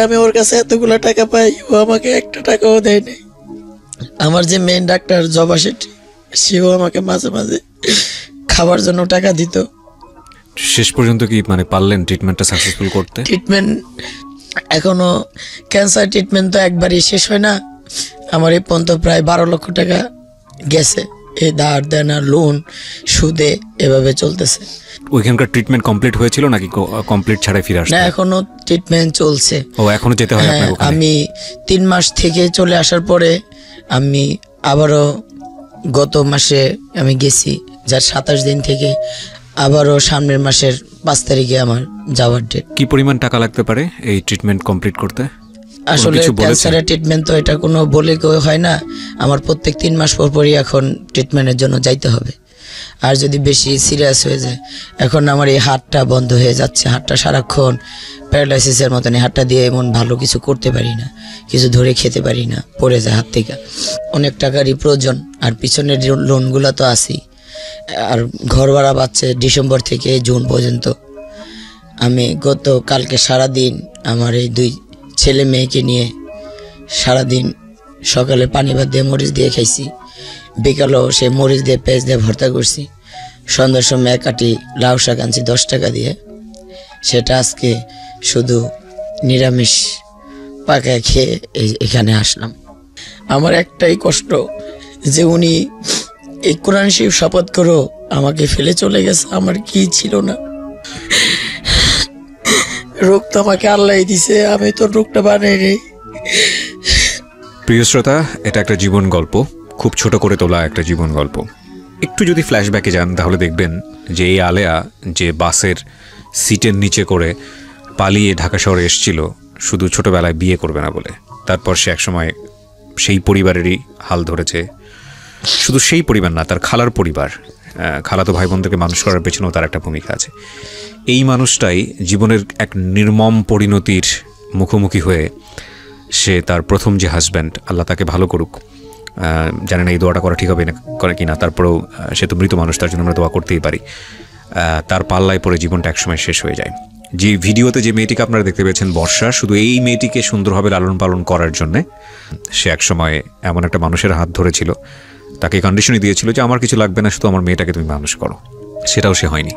আমি ওর কাছে এতগুলো টাকা পাই, ও আমাকে 1টা টাকাও দেয় নাই। আমার যে মেন ডাক্তার জবা শেঠি, সেও আমাকে মাঝে মাঝে খাবার জন্য টাকা দিত। শেষ পর্যন্ত কি মানে পারলেন ট্রিটমেন্টটা সাকসেসফুল করতে? ট্রিটমেন্ট এখনো, ক্যান্সার ট্রিটমেন্ট তো একবারই শেষ হয় না। আমার এই পর্যন্ত প্রায় 12 লক্ষ টাকা গেছে, এই ধার দেনা, লোন, সুদে, এভাবে চলতেছে। ওইখানকার ট্রিটমেন্ট কমপ্লিট হয়েছিল নাকি কমপ্লিট ছাড়াই ফিরে আসতে? না, এখনো ট্রিটমেন্ট চলছে। ও এখনো যেতে হয় আপনাকে? আমি 3 মাস থেকে চলে আসার পরে আমি আবারও গত মাসে আমি গেছি, যার 27 দিন থেকে আবারও সামনের মাসের 5 তারিখে আমার যাওয়ার ডেট। কি পরিমাণ টাকা লাগতে পারে এই ট্রিটমেন্ট কমপ্লিট করতে? আসলে ক্যান্সারের ট্রিটমেন্ট তো এটা কোনো বলে কেউ হয় না। আমার প্রত্যেক 3 মাস পর পরই এখন ট্রিটমেন্টের জন্য যাইতে হবে। আর যদি বেশি সিরিয়াস হয়ে যায়, এখন আমার এই হাতটা বন্ধ হয়ে যাচ্ছে, হাতটা সারাক্ষণ প্যারালাইসিসের মতন, এই হাতটা দিয়ে এমন ভালো কিছু করতে পারি না, কিছু ধরে খেতে পারি না, পড়ে যায় হাত থেকে। অনেক টাকারই প্রয়োজন, আর পিছনের লোনগুলো তো আছেই, আর ঘর ভাড়া পাচ্ছে ডিসেম্বর থেকে জুন পর্যন্ত। আমি গত কালকে সারাদিন আমার এই 2 ছেলে মেয়েকে নিয়ে সারাদিন সকালে পানি ভাত দিয়ে মরিচ দিয়ে খাইছি, বিকালেও সে মরিচ দিয়ে পেঁয়াজ দিয়ে ভর্তা করছি, সন্ধ্যার সময় 1 কাঠি লাউ শাক আনছি 10 টাকা দিয়ে, সেটা আজকে শুধু নিরামিষ পাকায় খেয়ে এখানে আসলাম। আমার একটাই কষ্ট যে উনি এই কোরআন শরীফ শপথ করো আমাকে ফেলে চলে গেছে, আমার কি ছিল না। রোগ তো আমাকে আল্লাহ দিছে, আমি তো রোগটা বানাই রে। প্রিয় শ্রোতা, এটা একটা জীবন গল্প, খুব ছোট করে তোলা একটা জীবন গল্প। একটু যদি ফ্ল্যাশব্যাকে যান তাহলে দেখবেন যে এই আলেয়া যে বাসের সিটের নিচে করে পালিয়ে ঢাকা শহরে এসেছিল শুধু ছোটবেলায় বিয়ে করবে না বলে। তারপর সে একসময় সেই পরিবারেরই হাল ধরেছে, শুধু সেই পরিবার না, তার খালার পরিবার, খালাতো ভাই বোনদেরকে মানুষ করার পেছনেও তার একটা ভূমিকা আছে। এই মানুষটাই জীবনের এক নির্মম পরিণতির মুখোমুখি হয়ে সে তার প্রথম যে হাজব্যান্ড, আল্লাহ তাকে ভালো করুক, জানেন এই দোয়াটা করা ঠিক হবে না করে কিনা, তারপরেও সে তো মৃত মানুষ, তার জন্য আমরা দোয়া করতেই পারি, তার পাল্লায় পড়ে জীবনটা একসময় শেষ হয়ে যায়। যে ভিডিওতে যে মেয়েটিকে আপনারা দেখতে পেয়েছেন বর্ষা, শুধু এই মেয়েটিকে সুন্দরভাবে লালন পালন করার জন্যে সে একসময় এমন একটা মানুষের হাত ধরেছিল, তাকে কন্ডিশনই দিয়েছিল যে আমার কিছু লাগবে না, শুধু আমার মেয়েটাকে তুমি মানুষ করো। সেটাও সে হয়নি।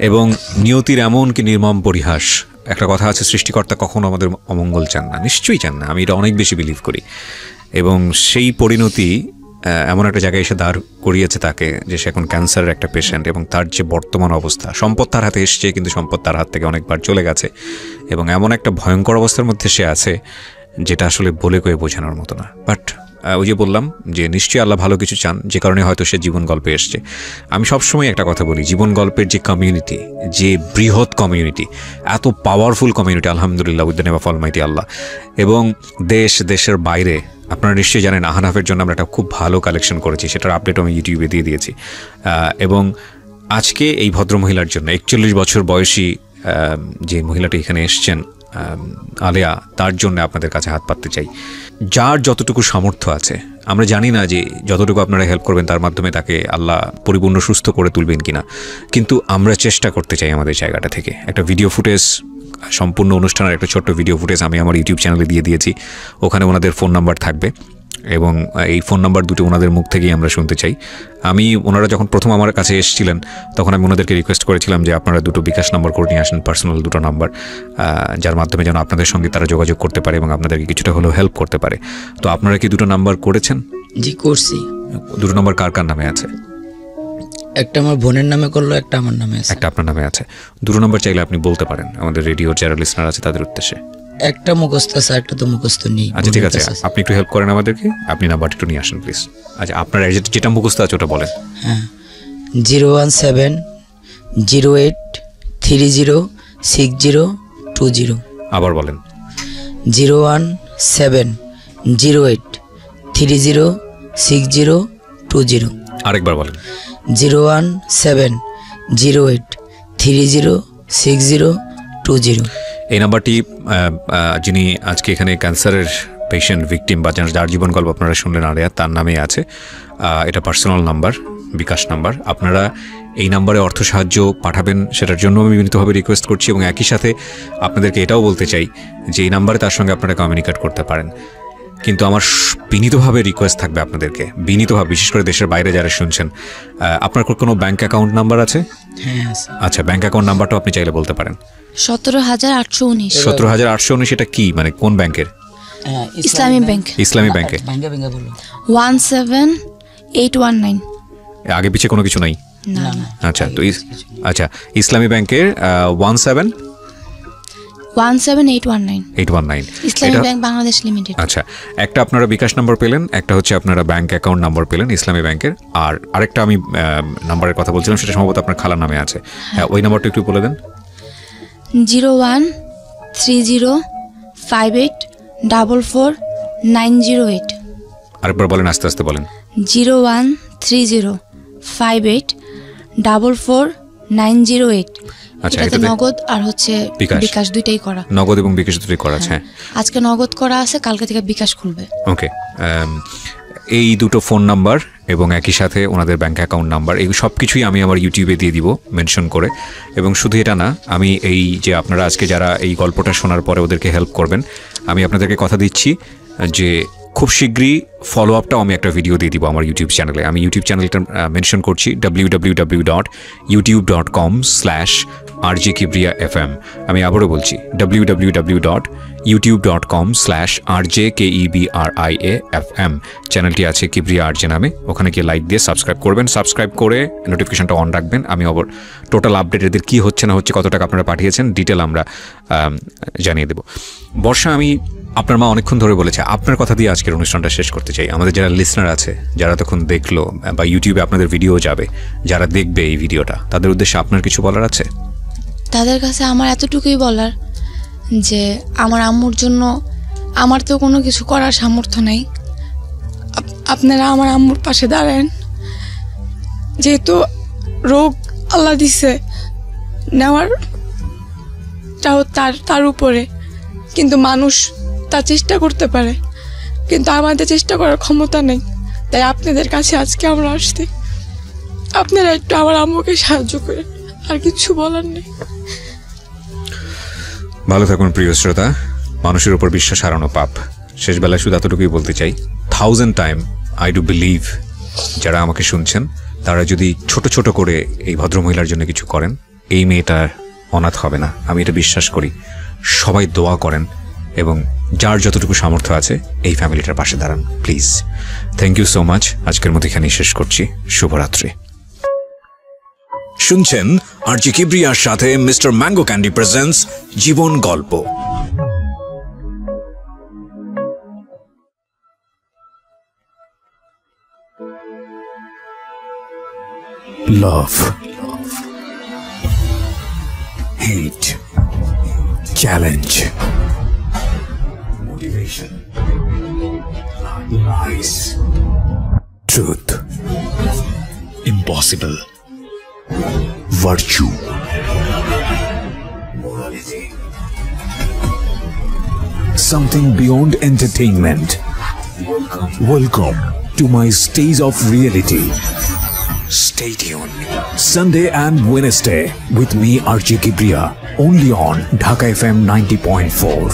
এবং নিয়তির এমন কি নির্মম পরিহাস। একটা কথা আছে, সৃষ্টিকর্তা কখনো আমাদের অমঙ্গল চান না, নিশ্চয়ই চান না, আমি এটা অনেক বেশি বিলিভ করি। এবং সেই পরিণতি এমন একটা জায়গায় এসে দাঁড় করিয়েছে তাকে যে সে এখন ক্যান্সারের একটা পেশেন্ট, এবং তার যে বর্তমান অবস্থা, সম্পদ তার হাতে এসছে কিন্তু সম্পদ তার হাত থেকে অনেকবার চলে গেছে, এবং এমন একটা ভয়ঙ্কর অবস্থার মধ্যে সে আছে যেটা আসলে বলে কয়ে বোঝানোর মতো না। বাট ওই যে বললাম যে নিশ্চয়ই আল্লাহ ভালো কিছু চান, যে কারণে হয়তো সে জীবন গল্পে এসছে। আমি সবসময় একটা কথা বলি, জীবন গল্পের যে কমিউনিটি, যে বৃহৎ কমিউনিটি, এত পাওয়ারফুল কমিউনিটি, আলহামদুলিল্লাহ, with the name of almighty Allah. এবং দেশের বাইরে আপনারা নিশ্চয়ই জানেন আহনাফের জন্য আমরা একটা খুব ভালো কালেকশন করেছি, সেটার আপডেট আমি ইউটিউবে দিয়ে দিয়েছি। এবং আজকে এই ভদ্রমহিলার জন্য 41 বছর বয়সী যে মহিলাটি এখানে এসছেন আলেয়া, তার জন্য আপনাদের কাছে হাত পাততে চাই। যার যতটুকু সামর্থ্য আছে, আমরা জানি না যে যতটুকু আপনারা হেল্প করবেন তার মাধ্যমে তাকে আল্লাহ পরিপূর্ণ সুস্থ করে তুলবেন কিনা, কিন্তু আমরা চেষ্টা করতে চাই আমাদের জায়গাটা থেকে। একটা ভিডিও ফুটেজ, সম্পূর্ণ অনুষ্ঠানের একটা ছোট্ট ভিডিও ফুটেজ আমি আমার ইউটিউব চ্যানেলে দিয়ে দিয়েছি। ওখানে ওনাদের ফোন নাম্বার থাকবে, এবং এই ফোন নাম্বার দুটো ওনাদের মুখ থেকেই আমরা শুনতে চাই। ওনারা যখন প্রথম আমার কাছে এসেছিলেন তখন আমি ওনাদেরকে রিকোয়েস্ট করেছিলাম যে আপনারা 2 বিকাশ নাম্বার করে নিয়ে আসেন, পার্সোনাল 2 নাম্বার, যার মাধ্যমে যেন আপনাদের সঙ্গে তারা যোগাযোগ করতে পারে এবং আপনাদেরকে কিছুটা হলেও হেল্প করতে পারে। তো আপনারা কি 2 নাম্বার করেছেন? জি করছি। 2 নাম্বার কার কার নামে আছে? একটা আমার বোনের নামে করলো, একটা আমার নামে আছে। একটা আপনার নামে আছে। 2 নাম্বার চাইলে আপনি বলতে পারেন আমাদের রেডিওর যারা লিসনার আছে তাদের উদ্দেশ্যে। একটা মুখস্থ আছে, একটা তো মুখস্থ নেই। আচ্ছা ঠিক আছে, আপনি একটু হেল্প করেন আমাদেরকে, আপনি নাম্বারটা একটু নিয়ে আসেন প্লিজ। আচ্ছা আপনার যেটা মুখস্থ আছে ওটা বলেন। হ্যাঁ, 01708306020। আবার বলেন। 01708306020। আরেকবার বলেন। 01708306020। এই নাম্বারটি যিনি আজকে এখানে ক্যান্সারের পেশেন্ট, ভিকটিম, বা যার জীবন গল্প আপনারা শুনলেন আলেয়া, তার নামে আছে। এটা পার্সোনাল নাম্বার, বিকাশ নাম্বার। আপনারা এই নাম্বারে অর্থ সাহায্য পাঠাবেন, সেটার জন্য আমি বিনীতভাবে রিকোয়েস্ট করছি। এবং একই সাথে আপনাদেরকে এটাও বলতে চাই যে এই নাম্বারে তার সঙ্গে আপনারা কমিউনিকেট করতে পারেন, কিন্তু আমার বিনীতভাবে রিকোয়েস্ট থাকবে আপনাদেরকে, বিনীতভাবে, বিশেষ করে দেশের বাইরে যারা শুনছেন, আপনার কোনো ব্যাংক অ্যাকাউন্ট নাম্বার আছে? হ্যাঁ আছে। আচ্ছা, ব্যাংক অ্যাকাউন্ট নাম্বারটাও আপনি চাইলে বলতে পারেন। 17,819। 17,819। এটা কি মানে কোন ব্যাংকের? ইসলামী ব্যাংক। ইসলামী ব্যাংকে 17819। আগে পিছে কোনো কিছু নাই? না। আচ্ছা, তো আচ্ছা, ইসলামী ব্যাংকের 17819। ইসলামী ব্যাংক বাংলাদেশ লিমিটেড। আচ্ছা, একটা আপনারা বিকাশ নাম্বার পেলেন, একটা হচ্ছে আপনারা ব্যাংক অ্যাকাউন্ট নাম্বার পেলেন ইসলামী ব্যাংকের, আর আরেকটা আমি নাম্বারের কথা বলছিলাম সেটা সম্ভবত আপনার খালার নামে আছে। হ্যাঁ, ওই নাম্বারটা একটু বলে দেন। 01305844908। আরেকবার বলেন, আস্তে আস্তে বলেন। 01305844908। 444908। আচ্ছা, এটাতে এটাতে নগদ আর হচ্ছে বিকাশ দুইটাই করা। নগদ এবং বিকাশ দুটোই করা আছে। আজকে নগদ করা আছে, কালকে থেকে বিকাশ খুলবে। ওকে, এই দুটো ফোন নাম্বার এবং একই সাথে ওনাদের ব্যাংক অ্যাকাউন্ট নাম্বার, এই সব কিছুই আমি আমার ইউটিউবে দিয়ে দিব মেনশন করে। এবং শুধু এটা না, আমি এই যে আপনারা আজকে যারা এই গল্পটা শোনার পরে ওদেরকে হেল্প করবেন, আমি আপনাদেরকে কথা দিচ্ছি যে খুব শীঘ্রই ফলো আপটাও আমি একটা ভিডিও দিয়ে দিব আমার ইউটিউব চ্যানেলে। আমি ইউটিউব চ্যানেলটা মেনশন করছি www.youtube.com/RJKibriya.fm। আমি আবারও বলছি www.youtube.com/RJKEBRIA.FM। চ্যানেলটি আছে কিবরিয়া আরজে নামে, ওখানে গিয়ে লাইক দিয়ে সাবস্ক্রাইব করবেন। সাবস্ক্রাইব করে নোটিফিকেশনটা অন রাখবেন। আমি আবার টোটাল আপডেট এদের কী হচ্ছে না হচ্ছে, কত টাকা আপনারা পাঠিয়েছেন, ডিটেল আমরা জানিয়ে দেব। বর্ষা, আমি আপনার মা অনেকক্ষণ ধরে বলেছে, আপনার কথা দিয়ে আজকের অনুষ্ঠানটা শেষ করতে চাই। আমাদের যারা লিসনার আছে, যারা তখন দেখলো বা ইউটিউবে আপনাদের ভিডিও যাবে, যারা দেখবে এই ভিডিওটা, তাদের উদ্দেশ্যে আপনার কিছু বলার আছে? তাদের কাছে আমার এতটুকুই বলার যে আমার আম্মুর জন্য আমার তো কোনো কিছু করার সামর্থ্য নেই, আপনারা আমার আম্মুর পাশে দাঁড়ান। যেহেতু রোগ আল্লাহ দিছে, নেওয়ারটাও তার উপরে, কিন্তু মানুষ তা চেষ্টা করতে পারে, কিন্তু আমাদের চেষ্টা করার ক্ষমতা নেই। তাই আপনাদের কাছে আজকে আমরা আসছি, আপনারা একটু আমার আম্মুকে সাহায্য করে, আর কিছু বলার নেই। ভালো থাকুন প্রিয় শ্রোতা। মানুষের উপর বিশ্বাস হারানো পাপ। শেষবেলায় শুধু এতটুকুই বলতে চাই, 1000 টাইম আই ডু বিলিভ যারা আমাকে শুনছেন, তারা যদি ছোট ছোট করে এই ভদ্রমহিলার জন্য কিছু করেন, এই মেয়েটার অনাথ হবে না। আমি এটা বিশ্বাস করি। সবাই দোয়া করেন এবং যার যতটুকু সামর্থ্য আছে এই ফ্যামিলিটার পাশে দাঁড়ান please. Thank you so much. আজকের মতো এখানেই শেষ করছি। শুভরাত্রি। শুনছেন আরজে কিবরিয়ার সাথে মিস্টার ম্যাঙ্গো ক্যান্ডি প্রেজেন্টস জীবন গল্প। লাভ, হেট, challenge, motivation, lies, truth, impossible, virtue, morality, something beyond entertainment. Welcome to my stage of reality. Stay tuned Sunday and Wednesday with me, Archie Kibriya, only on Dhaka FM 90.4.